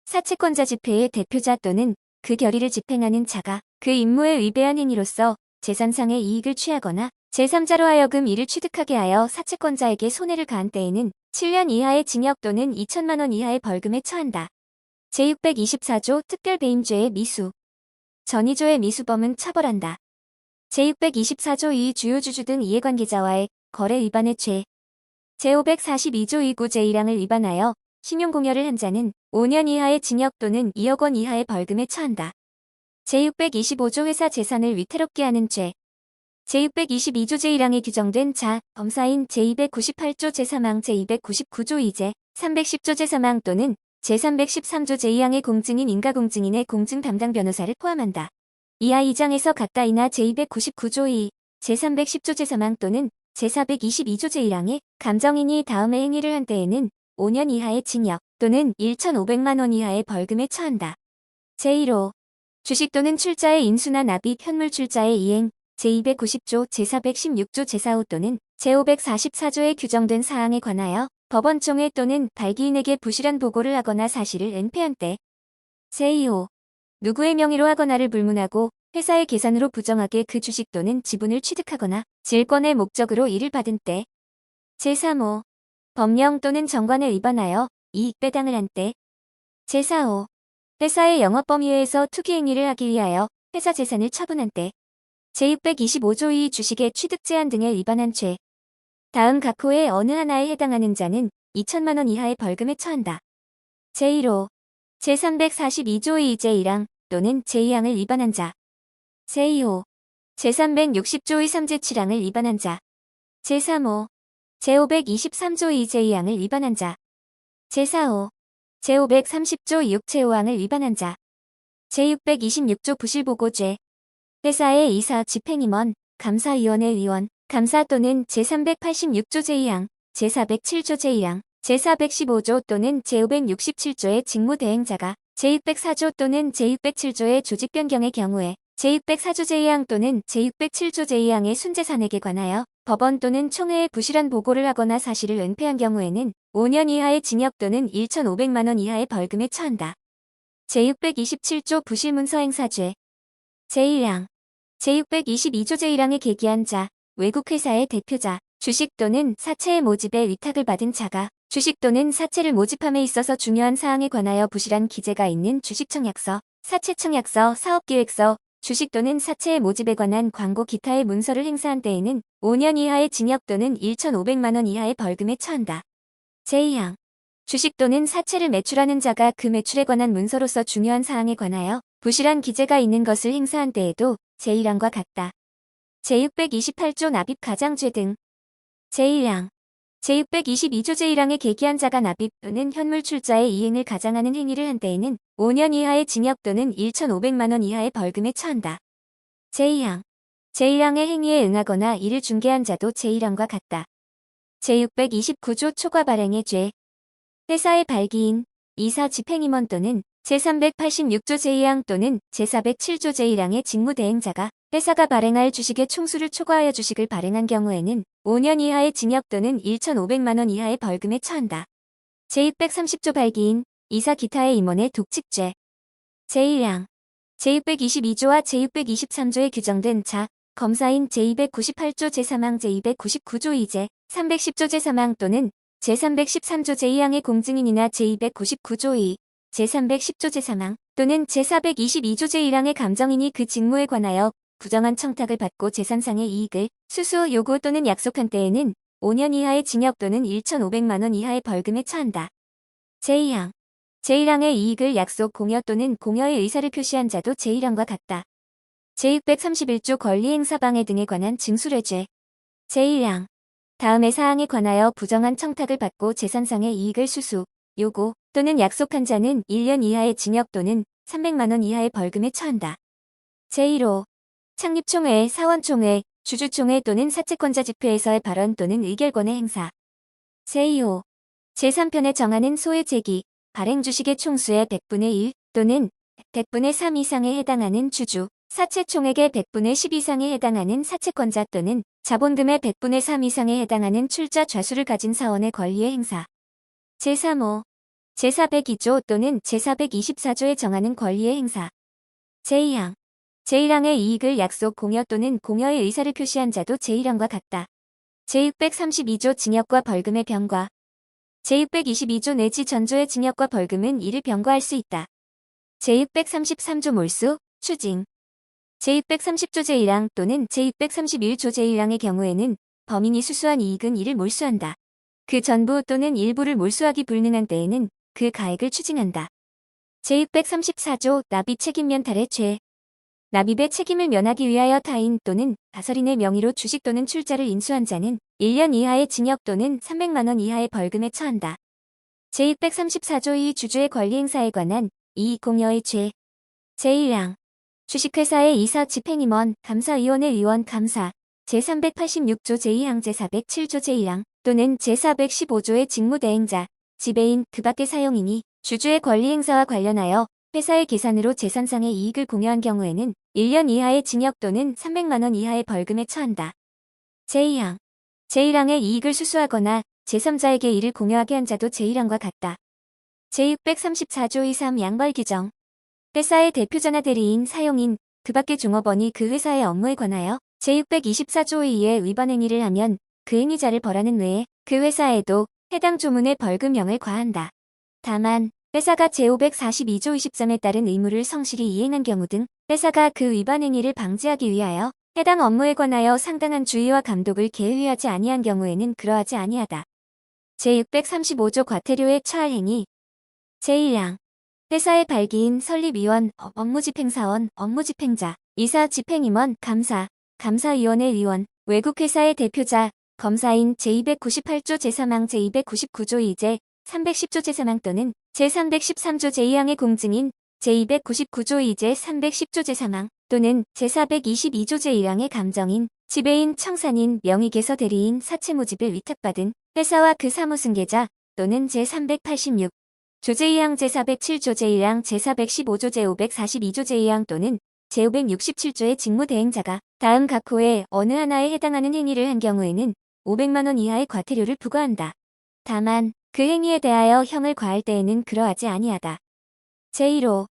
Speaker 1: 사채권자 집회의 대표자 또는 그 결의를 집행하는 자가 그 임무에 위배한 행위로서 재산상의 이익을 취하거나 제3자로 하여금 이를 취득하게 하여 사채권자에게 손해를 가한 때에는 7년 이하의 징역 또는 2천만 원 이하의 벌금에 처한다. 제624조 특별배임죄의 미수. 전이조의 미수범은 처벌한다. 제624조 2 주요주주 등 이해관계자와의 거래 위반의 죄. 제542조 2구 제1항을 위반하여 신용공여를 한 자는 5년 이하의 징역 또는 2억 원 이하의 벌금에 처한다. 제625조 회사 재산을 위태롭게 하는 죄. 제622조 제1항에 규정된 자, 검사인 제298조 제3항 제299조 2제, 310조 제3항 또는 제313조 제2항의 공증인 인가공증인의 공증 담당 변호사를 포함한다. 이하 2장에서 같다이나 제299조 2, 제310조 제3항 또는 제422조 제1항의 감정인이 다음의 행위를 한 때에는 5년 이하의 징역 또는 1,500만 원 이하의 벌금에 처한다. 제1호 주식 또는 출자의 인수나 납입 현물 출자의 이행, 제290조 제416조 제4호 또는 제544조에 규정된 사항에 관하여 법원총회 또는 발기인에게 부실한 보고를 하거나 사실을 은폐한 때. 제2호 누구의 명의로 하거나를 불문하고 회사의 계산으로 부정하게 그 주식 또는 지분을 취득하거나 질권의 목적으로 이를 받은 때. 제3호 법령 또는 정관에 위반하여 이익 배당을 한 때. 제4호 회사의 영업범위에서 투기행위를 하기 위하여 회사 재산을 처분한 때. 제625조 2 주식의 취득 제한 등에 위반한 죄. 다음 각 호의 어느 하나에 해당하는 자는 2천만 원 이하의 벌금에 처한다. 제1호 제342조 2 제1항 또는 제2항을 위반한 자. 제2호 제360조 2 3 제7항을 위반한 자. 제3호 제523조 2 제2항을 위반한 자. 제4호 제530조 6 제5항을 위반한 자. 제626조 부실보고죄. 회사의 이사 집행임원, 감사위원회 위원, 감사 또는 제386조 제2항, 제407조 제1항, 제415조 또는 제567조의 직무대행자가 제604조 또는 제607조의 조직변경의 경우에 제604조 제2항 또는 제607조 제2항의 순재산액에 관하여 법원 또는 총회에 부실한 보고를 하거나 사실을 은폐한 경우에는 5년 이하의 징역 또는 1,500만 원 이하의 벌금에 처한다. 제627조 부실문서행사죄. 제1항 제622조 제1항에 계기한 자, 외국 회사의 대표자, 주식 또는 사채의 모집에 위탁을 받은 자가 주식 또는 사채를 모집함에 있어서 중요한 사항에 관하여 부실한 기재가 있는 주식청약서, 사채청약서, 사업계획서, 주식 또는 사채의 모집에 관한 광고 기타의 문서를 행사한 때에는 5년 이하의 징역 또는 1,500만 원 이하의 벌금에 처한다. 제2항 주식 또는 사채를 매출하는 자가 그 매출에 관한 문서로서 중요한 사항에 관하여 부실한 기재가 있는 것을 행사한 때에도 제1항과 같다. 제628조 납입 가장죄 등. 제1항 제622조 제1항에 계기한 자가 납입 또는 현물 출자의 이행을 가장하는 행위를 한 때에는 5년 이하의 징역 또는 1,500만 원 이하의 벌금에 처한다. 제2항 제1항의 행위에 응하거나 이를 중개한 자도 제1항과 같다. 제629조 초과 발행의 죄. 회사의 발기인, 이사 집행임원 또는 제386조 제2항 또는 제407조 제1항의 직무대행자가 회사가 발행할 주식의 총수를 초과하여 주식을 발행한 경우에는 5년 이하의 징역 또는 1,500만 원 이하의 벌금에 처한다. 제630조 발기인, 이사 기타의 임원의 독칙죄. 제1항 제622조와 제623조에 규정된 자, 검사인 제298조 제3항 제299조 2제, 310조 제3항 또는 제313조 제2항의 공증인이나 제299조 2, 제310조 제3항 또는 제422조 제1항의 감정인이 그 직무에 관하여 부정한 청탁을 받고 재산상의 이익을 수수, 요구 또는 약속한 때에는 5년 이하의 징역 또는 1,500만 원 이하의 벌금에 처한다. 제2항 제1항의 이익을 약속, 공여 또는 공여의 의사를 표시한 자도 제1항과 같다. 제631조 권리행사 방해 등에 관한 증수례죄 제1항 다음의 사항에 관하여 부정한 청탁을 받고 재산상의 이익을 수수, 요구 또는 약속한 자는 1년 이하의 징역 또는 300만 원 이하의 벌금에 처한다. 제1호 창립총회, 사원총회, 주주총회 또는 사채권자 집회에서의 발언 또는 의결권의 행사. 제2호 제3편에 정하는 소의 제기, 발행 주식의 총수의 100분의 1 또는 100분의 3 이상에 해당하는 주주, 사채총액의 100분의 10 이상에 해당하는 사채권자 또는 자본금의 100분의 3 이상에 해당하는 출자 좌수를 가진 사원의 권리의 행사. 제3호 제402조 또는 제424조에 정하는 권리의 행사. 제2항 제1항의 이익을 약속, 공여 또는 공여의 의사를 표시한 자도 제1항과 같다. 제632조 징역과 벌금의 병과 제622조 내지 전조의 징역과 벌금은 이를 병과할 수 있다. 제633조 몰수, 추징 제630조 제1항 또는 제631조 제1항의 경우에는 범인이 수수한 이익은 이를 몰수한다. 그 전부 또는 일부를 몰수하기 불능한 때에는 그 가액을 추징한다. 제634조 납입 책임 면탈의 죄 납입의 책임을 면하기 위하여 타인 또는 가설인의 명의로 주식 또는 출자를 인수한 자는 1년 이하의 징역 또는 300만 원 이하의 벌금에 처한다. 제634조 2 주주의 권리 행사에 관한 이익공여의 죄 제1항 주식회사의 이사, 집행임원, 감사위원회 위원, 감사 제386조 제2항 제407조 제1항 또는 제415조의 직무대행자, 지배인, 그 밖의 사용인이 주주의 권리 행사와 관련하여 회사의 계산으로 재산상의 이익을 공여한 경우에는 1년 이하의 징역 또는 300만 원 이하의 벌금에 처한다. 제2항 제1항의 이익을 수수하거나 제3자에게 이를 공여하게 한 자도 제1항과 같다. 제634조 2.3 양벌 규정 회사의 대표자나 대리인, 사용인, 그 밖의 종업원이 그 회사의 업무에 관하여 제624조 2의 위반 행위를 하면 그 행위자를 벌하는 외에 그 회사에도 해당 조문의 벌금형을 과한다. 다만 회사가 제542조 23에 따른 의무를 성실히 이행한 경우 등 회사가 그 위반 행위를 방지하기 위하여 해당 업무에 관하여 상당한 주의와 감독을 개의하지 아니한 경우에는 그러하지 아니하다. 제635조 과태료에 처할 행위 제1항 회사의 발기인, 설립위원, 업무집행사원, 업무집행자, 이사, 집행임원, 감사, 감사위원회 위원, 외국회사의 대표자, 검사인 제298조 제3항 제299조 2제 310조 제3항 또는 제313조 제2항의 공증인 제299조 2제 310조 제3항 또는 제422조 제1항의 감정인, 지배인, 청산인, 명의개서 대리인, 사채모집을 위탁받은 회사와 그 사무승계자 또는 제386 조제2항 제407조 제1항 제415조 제542조 제2항 또는 제567조의 직무대행자가 다음 각 호의 어느 하나에 해당하는 행위를 한 경우에는 500만 원 이하의 과태료를 부과한다. 다만 그 행위에 대하여 형을 과할 때에는 그러하지 아니하다. 제1호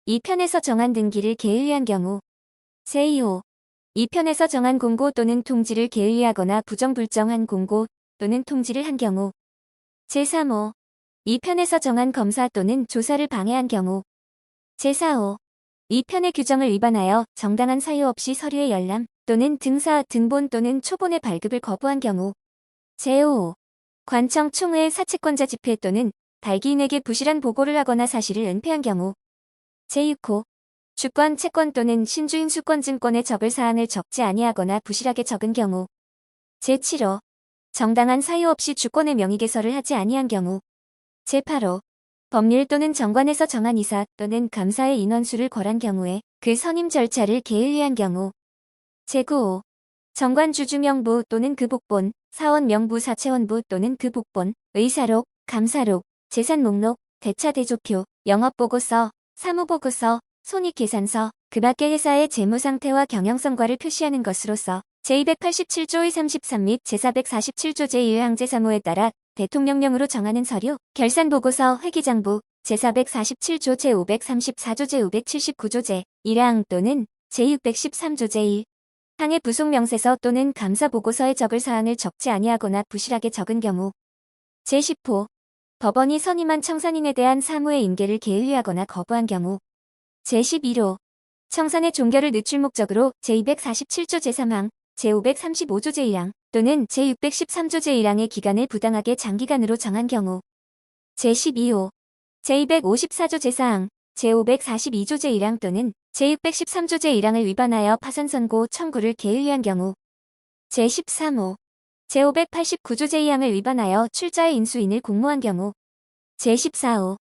Speaker 1: 이 편에서 정한 등기를 개의한 경우 제2호 이 편에서 정한 공고 또는 통지를 개의하거나 부정불정한 공고 또는 통지를 한 경우 제3호 이 편에서 정한 검사 또는 조사를 방해한 경우 제4호 이 편의 규정을 위반하여 정당한 사유 없이 서류의 열람 또는 등사, 등본 또는 초본의 발급을 거부한 경우 제5호 관청 총회 사채권자 집회 또는 발기인에게 부실한 보고를 하거나 사실을 은폐한 경우 제6호 주권, 채권 또는 신주인 수권증권에 적을 사항을 적지 아니하거나 부실하게 적은 경우 제7호 정당한 사유 없이 주권의 명의개설을 하지 아니한 경우 제8호 법률 또는 정관에서 정한 이사 또는 감사의 인원수를 거란 경우에 그 선임 절차를 개의한 경우 제9호 정관 주주 명부 또는 그 복본, 사원 명부 사채원부 또는 그 복본, 의사록, 감사록, 재산 목록, 대차 대조표, 영업보고서, 사무보고서, 손익계산서, 그 밖의 회사의 재무상태와 경영성과를 표시하는 것으로서 제287조의 33 및 제447조 제1항 제3호에 따라 대통령령으로 정하는 서류, 결산보고서, 회계장부, 제447조 제534조 제579조 제1항 또는 제613조 제1 항의 부속 명세서 또는 감사보고서에 적을 사항을 적지 아니하거나 부실하게 적은 경우 제10호 법원이 선임한 청산인에 대한 사무의 인계를 게을리하거나 거부한 경우. 제11호 청산의 종결을 늦출 목적으로 제247조 제3항, 제535조 제1항 또는 제613조 제1항의 기간을 부당하게 장기간으로 정한 경우. 제12호 제254조 제4항, 제542조 제1항 또는 제613조 제1항을 위반하여 파산선고 청구를 게을리한 경우. 제13호 제589조 제2항을 위반하여 출자의 인수인을 공모한 경우. 제14호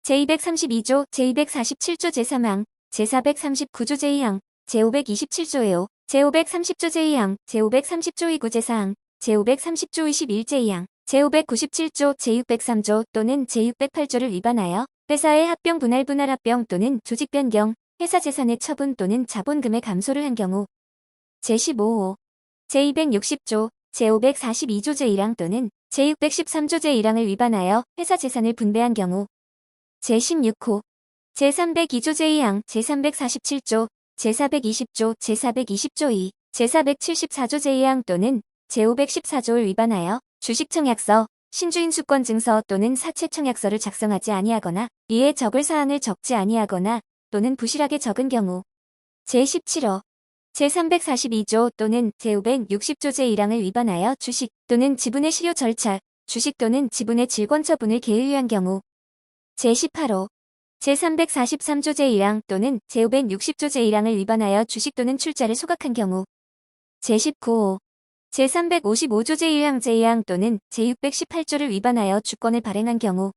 Speaker 1: 제232조, 제247조 제3항, 제439조 제2항, 제527조 의5, 제530조 제2항, 제530조 2구 제4항, 제530조 21 제2항, 제597조, 제603조 또는 제608조를 위반하여 회사의 합병 분할 합병 또는 조직 변경, 회사 재산의 처분 또는 자본금의 감소를 한 경우. 제15호 제260조, 제542조 제1항 또는 제613조 제1항을 위반하여 회사 재산을 분배한 경우. 제16호 제302조 제2항, 제347조, 제420조, 제420조 2, 제474조 제2항 또는 제514조를 위반하여 주식청약서, 신주인수권증서 또는 사채청약서를 작성하지 아니하거나 이에 적을 사항을 적지 아니하거나 또는 부실하게 적은 경우. 제17호 제342조 또는 제560조 제1항을 위반하여 주식 또는 지분의 실효 절차, 주식 또는 지분의 질권 처분을 게을리한 경우. 제18호 제343조 제1항 또는 제560조 제1항을 위반하여 주식 또는 출자를 소각한 경우. 제19호 제355조 제1항 제2항 또는 제618조를 위반하여 주권을 발행한 경우.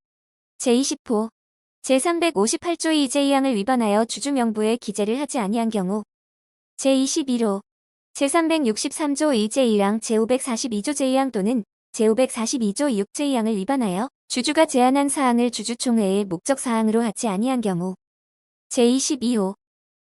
Speaker 1: 제20호 제358조 2 제2항을 위반하여 주주 명부에 기재를 하지 아니한 경우. 제21호 제363조 2 제1항 제542조 제2항 또는 제542조 6 제2항을 위반하여 주주가 제안한 사항을 주주총회의 목적사항으로 하지 아니한 경우. 제22호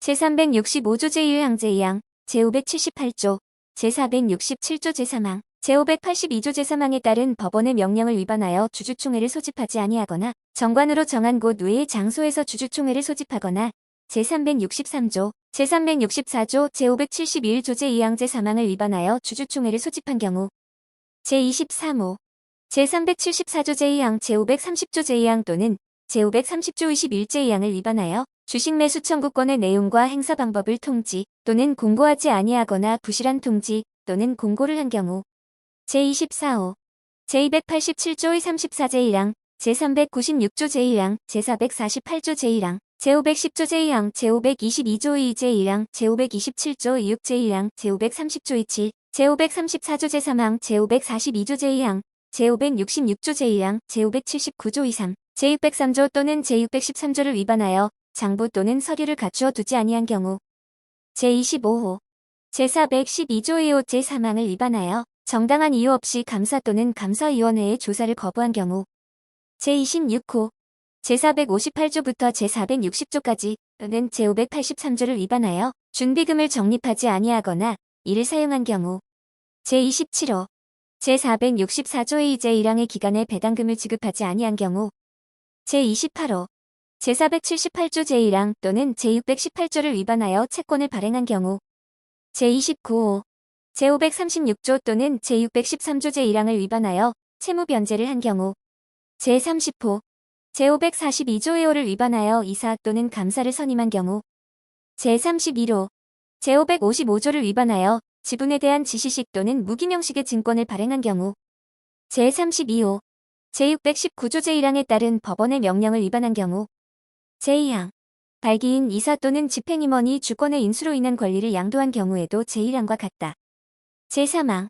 Speaker 1: 제365조 제1항 제2항, 제578조, 제467조 제3항, 제582조 제3항에 따른 법원의 명령을 위반하여 주주총회를 소집하지 아니하거나 정관으로 정한 곳 외의 장소에서 주주총회를 소집하거나 제363조, 제364조, 제571조 제2항 제3항을 위반하여 주주총회를 소집한 경우. 제23호 제374조 제2항, 제530조 제2항 또는 제530조 21 제2항을 위반하여 주식 매수 청구권의 내용과 행사 방법을 통지 또는 공고하지 아니하거나 부실한 통지 또는 공고를 한 경우. 제24호 제287조의 34 제1항, 제396조 제1항, 제448조 제1항, 제510조 제2항, 제522조 2 제1항, 제527조 6 제1항, 제530조 27, 제534조 제3항, 제542조 제2항, 제566조 제1항, 제579조 23, 제603조 또는 제613조를 위반하여 장부 또는 서류를 갖추어 두지 아니한 경우. 제25호 제412조 2호 제3항을 위반하여 정당한 이유 없이 감사 또는 감사위원회의 조사를 거부한 경우. 제26호 제458조부터 제460조까지 또는 제583조를 위반하여 준비금을 적립하지 아니하거나 이를 사용한 경우. 제27호 제464조의 2 제1항의 기간에 배당금을 지급하지 아니한 경우. 제28호 제478조 제1항 또는 제618조를 위반하여 채권을 발행한 경우. 제29호 제536조 또는 제613조 제1항을 위반하여 채무 변제를 한 경우. 제30호 제542조의 5를 위반하여 이사 또는 감사를 선임한 경우. 제31호 제555조를 위반하여 지분에 대한 지시식 또는 무기명식의 증권을 발행한 경우. 제32호 제619조 제1항에 따른 법원의 명령을 위반한 경우. 제2항 발기인 이사 또는 집행임원이 주권의 인수로 인한 권리를 양도한 경우에도 제1항과 같다. 제3항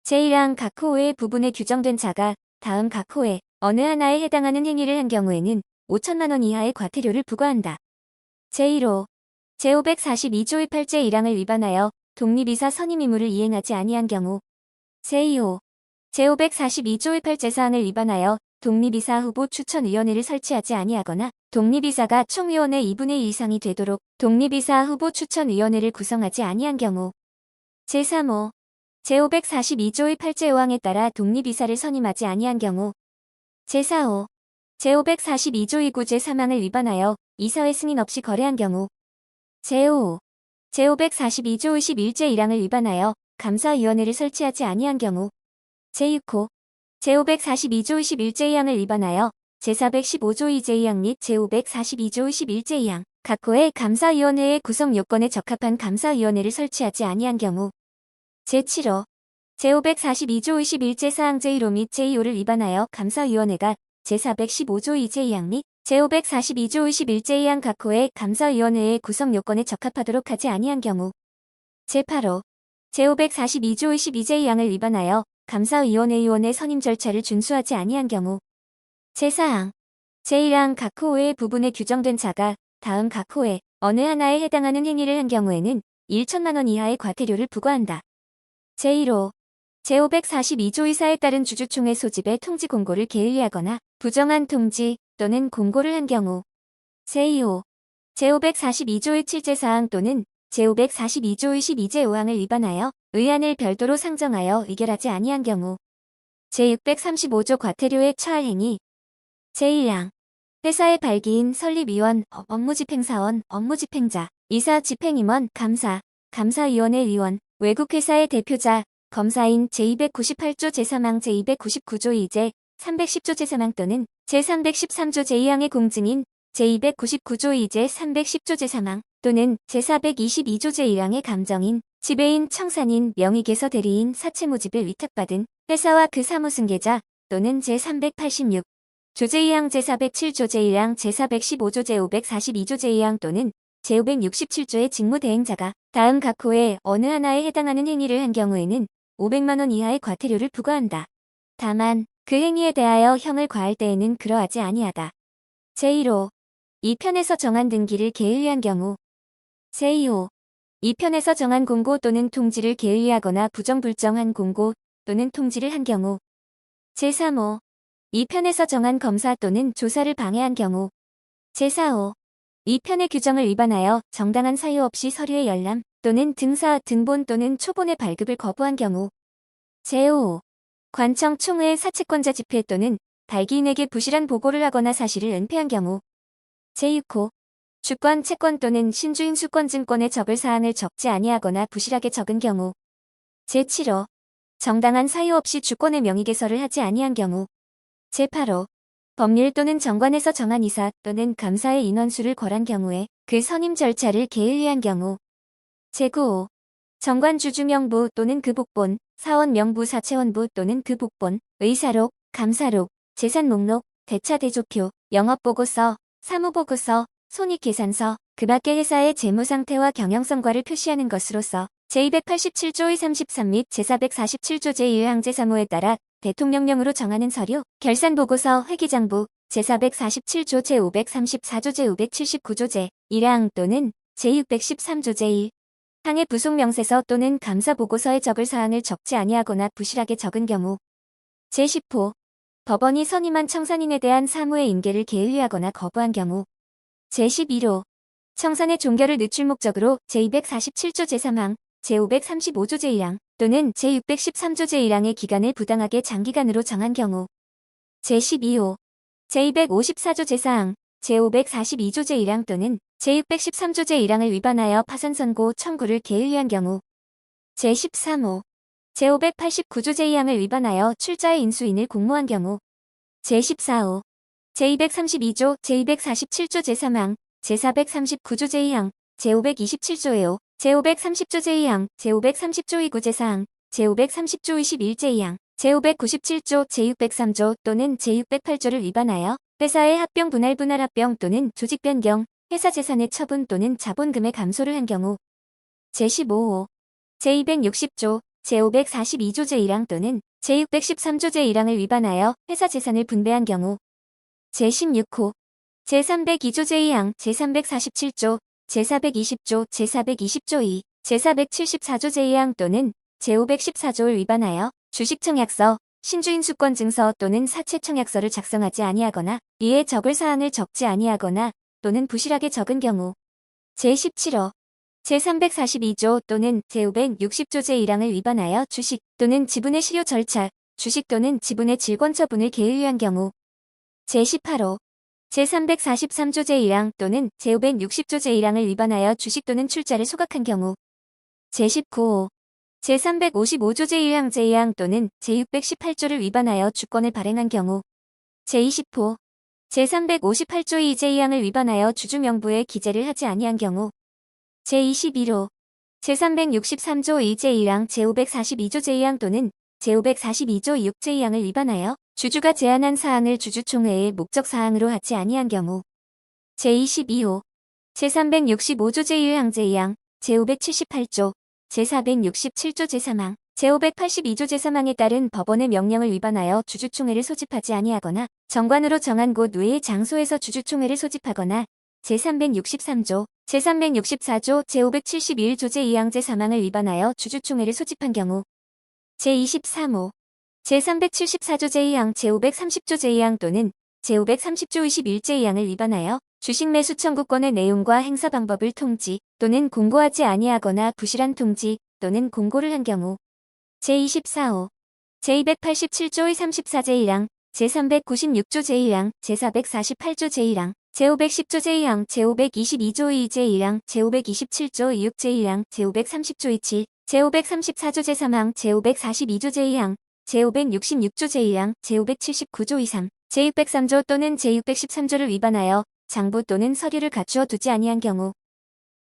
Speaker 1: 제1항 각 호의 부분에 규정된 자가 다음 각 호의 어느 하나에 해당하는 행위를 한 경우에는 5천만 원 이하의 과태료를 부과한다. 제1호 제542조의 8제 1항을 위반하여 독립이사 선임 의무를 이행하지 아니한 경우. 제2호 제542조의 8제 사항을 위반하여 독립이사 후보 추천위원회를 설치하지 아니하거나 독립이사가 총위원회 2분의 1 이상이 되도록 독립이사 후보 추천위원회를 구성하지 아니한 경우. 제3호 제542조의 8제 5항에 따라 독립이사를 선임하지 아니한 경우. 제4호 제542조 2구 제3항을 위반하여 이사회 승인 없이 거래한 경우. 제5호 제542조 21제 1항을 위반하여 감사위원회를 설치하지 아니한 경우. 제6호 제542조 21제 2항을 위반하여 제415조 2제2항 및 제542조 11제2항 각 호의 감사위원회의 구성 요건에 적합한 감사위원회를 설치하지 아니한 경우 제7호 제542조 21제4항 제1호 및 제2호를 위반하여 감사위원회가 제415조 2제2항 및 제542조 21제2항 각 호의 감사위원회의 구성 요건에 적합하도록 하지 아니한 경우 제8호 제542조 22제2항을 위반하여 감사위원회의원의 선임 절차를 준수하지 아니한 경우 제4항 제1항 각 호의 부분에 규정된 자가 다음 각 호의 어느 하나에 해당하는 행위를 한 경우에는 1천만 원 이하의 과태료를 부과한다. 제1호 제542조 의사에 따른 주주총회 소집의 통지 공고를 게을리하거나 부정한 통지 또는 공고를 한 경우 제2호 제542조의 7제4항 또는 제542조의 12제5항을 위반하여 의안을 별도로 상정하여 의결하지 아니한 경우 제635조 과태료에 처할 행위 제1항 회사의 발기인 설립위원, 업무집행사원, 업무집행자, 이사 집행임원, 감사, 감사위원회 위원, 외국회사의 대표자, 검사인 제298조 제3항 제299조 2제 310조 제3항 또는 제313조 제2항의 공증인 제299조 2제 310조 제3항 또는 제422조 제1항의 감정인, 지배인, 청산인, 명의개서 대리인, 사채모집을 위탁받은 회사와 그 사무승계자 또는 제386 조제2항 제407조 제1항 제415조 제542조 제2항 또는 제567조의 직무대행자가 다음 각 호의 어느 하나에 해당하는 행위를 한 경우에는 500만 원 이하의 과태료를 부과한다. 다만 그 행위에 대하여 형을 과할 때에는 그러하지 아니하다. 제1호 이 편에서 정한 등기를 게을리한 경우 제2호 이 편에서 정한 공고 또는 통지를 게을리하거나 부정불정한 공고 또는 통지를 한 경우 제3호 이 편에서 정한 검사 또는 조사를 방해한 경우 제4호 이 편의 규정을 위반하여 정당한 사유 없이 서류의 열람 또는 등사, 등본 또는 초본의 발급을 거부한 경우 제5호 관청 총회의 사채권자 집회 또는 발기인에게 부실한 보고를 하거나 사실을 은폐한 경우 제6호 주권, 채권 또는 신주인 수권증권에 적을 사항을 적지 아니하거나 부실하게 적은 경우 제7호 정당한 사유 없이 주권의 명의개설을 하지 아니한 경우 제8호 법률 또는 정관에서 정한 이사 또는 감사의 인원수를 거란 경우에 그 선임 절차를 게을리한 경우 제9호 정관 주주 명부 또는 그 복본, 사원 명부 사채원부 또는 그 복본, 의사록, 감사록, 재산 목록, 대차 대조표, 영업보고서, 사무보고서, 손익계산서, 그 밖의 회사의 재무상태와 경영성과를 표시하는 것으로서 제287조의 33 및 제447조 제1항 제3호에 따라 대통령령으로 정하는 서류, 결산보고서, 회계장부, 제447조 제534조 제579조 제1항 또는 제613조 제1 항의 부속 명세서 또는 감사보고서에 적을 사항을 적지 아니하거나 부실하게 적은 경우 제10호 법원이 선임한 청산인에 대한 사무의 인계를 게을리하거나 거부한 경우 제11호 청산의 종결을 늦출 목적으로 제247조 제3항, 제535조 제1항 또는 제613조 제1항의 기간을 부당하게 장기간으로 정한 경우 제12호 제254조 제4항, 제542조 제1항 또는 제613조 제1항을 위반하여 파산선고 청구를 게을리한 경우 제13호 제589조 제2항을 위반하여 출자의 인수인을 공모한 경우 제14호 제232조 제247조 제3항, 제439조 제2항, 제527조에요. 제530조 제2항, 제530조 2구 제4항, 제530조 21 제2항, 제597조 제603조 또는 제608조를 위반하여 회사의 합병 분할 합병 또는 조직 변경, 회사 재산의 처분 또는 자본금의 감소를 한 경우 제15호 제260조 제542조 제1항 또는 제613조 제1항을 위반하여 회사 재산을 분배한 경우 제16호 제302조 제2항 제347조 제420조 제420조 2 제474조 제2항 또는 제514조를 위반하여 주식청약서, 신주인수권증서 또는 사채청약서를 작성하지 아니하거나 이에 적을 사항을 적지 아니하거나 또는 부실하게 적은 경우 제17호 제342조 또는 제560조 제1항을 위반하여 주식 또는 지분의 실효 절차, 주식 또는 지분의 질권 처분을 게을리한 경우 제18호 제343조 제1항 또는 제560조 제1항을 위반하여 주식 또는 출자를 소각한 경우 제19호 제355조 제1항 제2항 또는 제618조를 위반하여 주권을 발행한 경우 제20호 제358조 2 제2항을 위반하여 주주명부에 기재를 하지 아니한 경우 제21호 제363조 2 제1항 제542조 제2항 또는 제542조 6 제2항을 위반하여 주주가 제안한 사항을 주주총회의 목적사항으로 하지 아니한 경우 제22호 제365조 제1항 제2항 제578조 제467조 제3항 제582조 제3항에 따른 법원의 명령을 위반하여 주주총회를 소집하지 아니하거나 정관으로 정한 곳 외의 장소에서 주주총회를 소집하거나 제363조 제364조 제571조 제2항 제3항을 위반하여 주주총회를 소집한 경우 제23호 제374조 제2항 제530조 제2항 또는 제530조 21 제2항을 위반하여 주식 매수 청구권의 내용과 행사 방법을 통지 또는 공고하지 아니하거나 부실한 통지 또는 공고를 한 경우 제24호 제287조의 34 제1항 제396조 제1항 제448조 제1항 제510조 제2항 제522조 2 제1항 제527조 6 제1항 제530조 27 제534조 제3항 제542조 제2항 제566조 제1항 제579조 23 제603조 또는 제613조를 위반하여 장부 또는 서류를 갖추어 두지 아니한 경우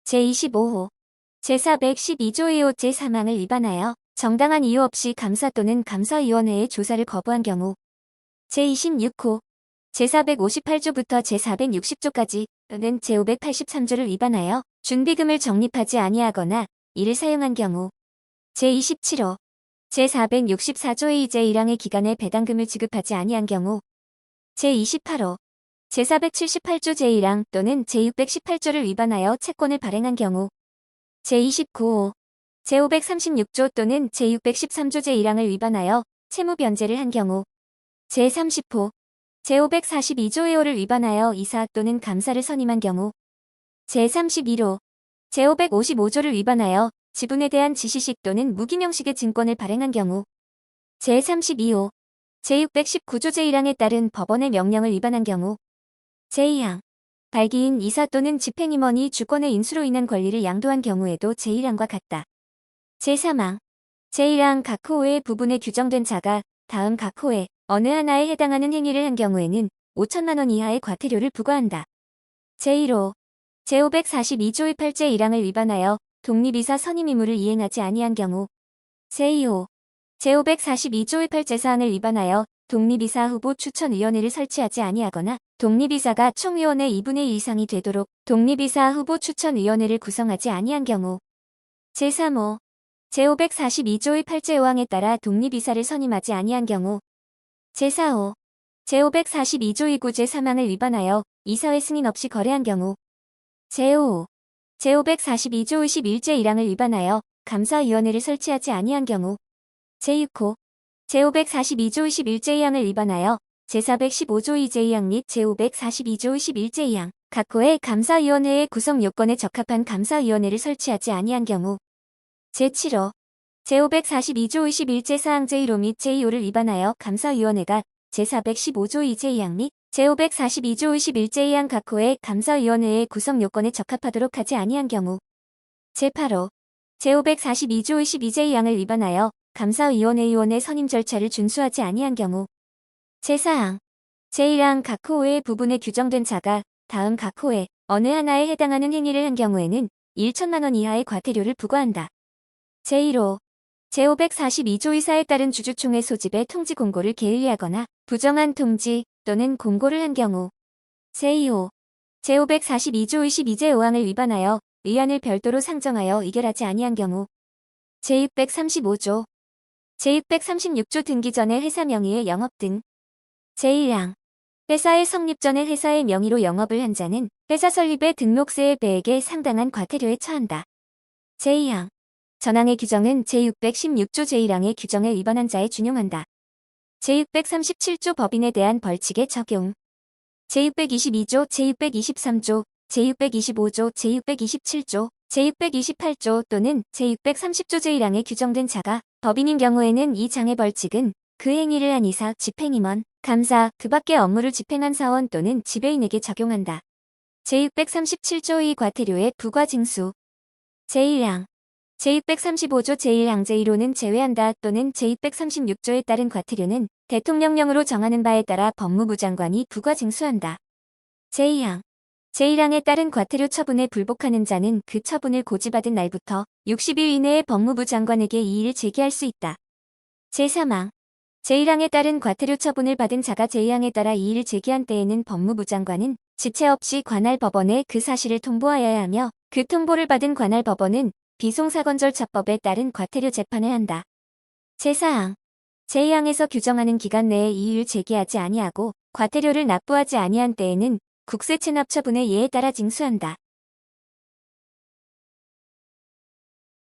Speaker 1: 제25호 제412조 2호 제3항을 위반하여 정당한 이유 없이 감사 또는 감사위원회의 조사를 거부한 경우 제26호 제458조부터 제460조까지 또는 제583조를 위반하여 준비금을 적립하지 아니하거나 이를 사용한 경우 제27호 제464조의 제1항의 기간에 배당금을 지급하지 아니한 경우 제28호 제478조 제1항 또는 제618조를 위반하여 채권을 발행한 경우 제29호 제536조 또는 제613조 제1항을 위반하여 채무 변제를 한 경우 제30호 제542조 2호를 위반하여 이사 또는 감사를 선임한 경우 제31호 제555조를 위반하여 지분에 대한 지시식 또는 무기명식의 증권을 발행한 경우 제32호 제619조 제1항에 따른 법원의 명령을 위반한 경우 제2항 발기인 이사 또는 집행임원이 주권의 인수로 인한 권리를 양도한 경우에도 제1항과 같다. 제3항 제1항 각 호의 부분에 규정된 자가 다음 각 호의 어느 하나에 해당하는 행위를 한 경우에는 5천만 원 이하의 과태료를 부과한다. 제1호 제542조의 8제 1항을 위반하여 독립이사 선임 의무를 이행하지 아니한 경우 제2호 제542조의 8제 사항을 위반하여 독립이사 후보 추천위원회를 설치하지 아니하거나 독립이사가 총위원회 2분의 1 이상이 되도록 독립이사 후보 추천위원회를 구성하지 아니한 경우 제3호 제542조의 8제 5항에 따라 독립이사를 선임하지 아니한 경우 제4호 제542조 2구 제3항을 위반하여 이사회 승인 없이 거래한 경우 제5호 제542조 21제 1항을 위반하여 감사위원회를 설치하지 아니한 경우 제6호 제542조 21제 2항을 위반하여 제415조 2제 2항 및 제542조 21제 2항 각 호의 감사위원회의 구성 요건에 적합한 감사위원회를 설치하지 아니한 경우 제7호 제542조 21제 사항 제1호 및 제2호를 위반하여 감사위원회가 제415조 2제 2항 및 제542조 21제 2항 각 호의 감사위원회의 구성 요건에 적합하도록 하지 아니한 경우 제8호 제542조 22제 2항을 위반하여 감사위원회의원의 선임 절차를 준수하지 아니한 경우 제4항 제1항 각 호의 부분에 규정된 자가 다음 각 호의 어느 하나에 해당하는 행위를 한 경우에는 1천만 원 이하의 과태료를 부과한다. 제1호 제542조 이사에 따른 주주총회 소집의 통지 공고를 게을리하거나 부정한 통지 또는 공고를 한 경우 제2호 제542조 22제 5항을 위반하여 의안을 별도로 상정하여 의결하지 아니한 경우 제635조 제636조 등기 전에 회사 명의의 영업 등 제1항 회사의 성립 전에 회사의 명의로 영업을 한 자는 회사 설립의 등록세의 배액에 상당한 과태료에 처한다. 제2항 전항의 규정은 제616조 제1항의 규정에 위반한 자에 준용한다. 제637조 법인에 대한 벌칙의 적용 제622조, 제623조, 제625조, 제627조, 제628조 또는 제630조 제1항에 규정된 자가 법인인 경우에는 이 장의 벌칙은 그 행위를 한 이사, 집행임원, 감사, 그 밖의 업무를 집행한 사원 또는 지배인에게 적용한다. 제637조 2 과태료의 부과 징수 제1항 제635조 제1항 제1호는 제외한다 또는 제636조에 따른 과태료는 대통령령으로 정하는 바에 따라 법무부 장관이 부과 징수한다. 제2항 제1항에 따른 과태료 처분에 불복하는 자는 그 처분을 고지받은 날부터 60일 이내에 법무부 장관에게 이의를 제기할 수 있다. 제3항 제1항에 따른 과태료 처분을 받은 자가 제2항에 따라 이의를 제기한 때에는 법무부 장관은 지체 없이 관할 법원에 그 사실을 통보하여야 하며 그 통보를 받은 관할 법원은 비송사건절차법에 따른 과태료 재판을 한다. 제4항 제2항에서 규정하는 기간 내에 이의를 제기하지 아니하고 과태료를 납부하지 아니한 때에는 국세체납 처분의 예에 따라 징수한다.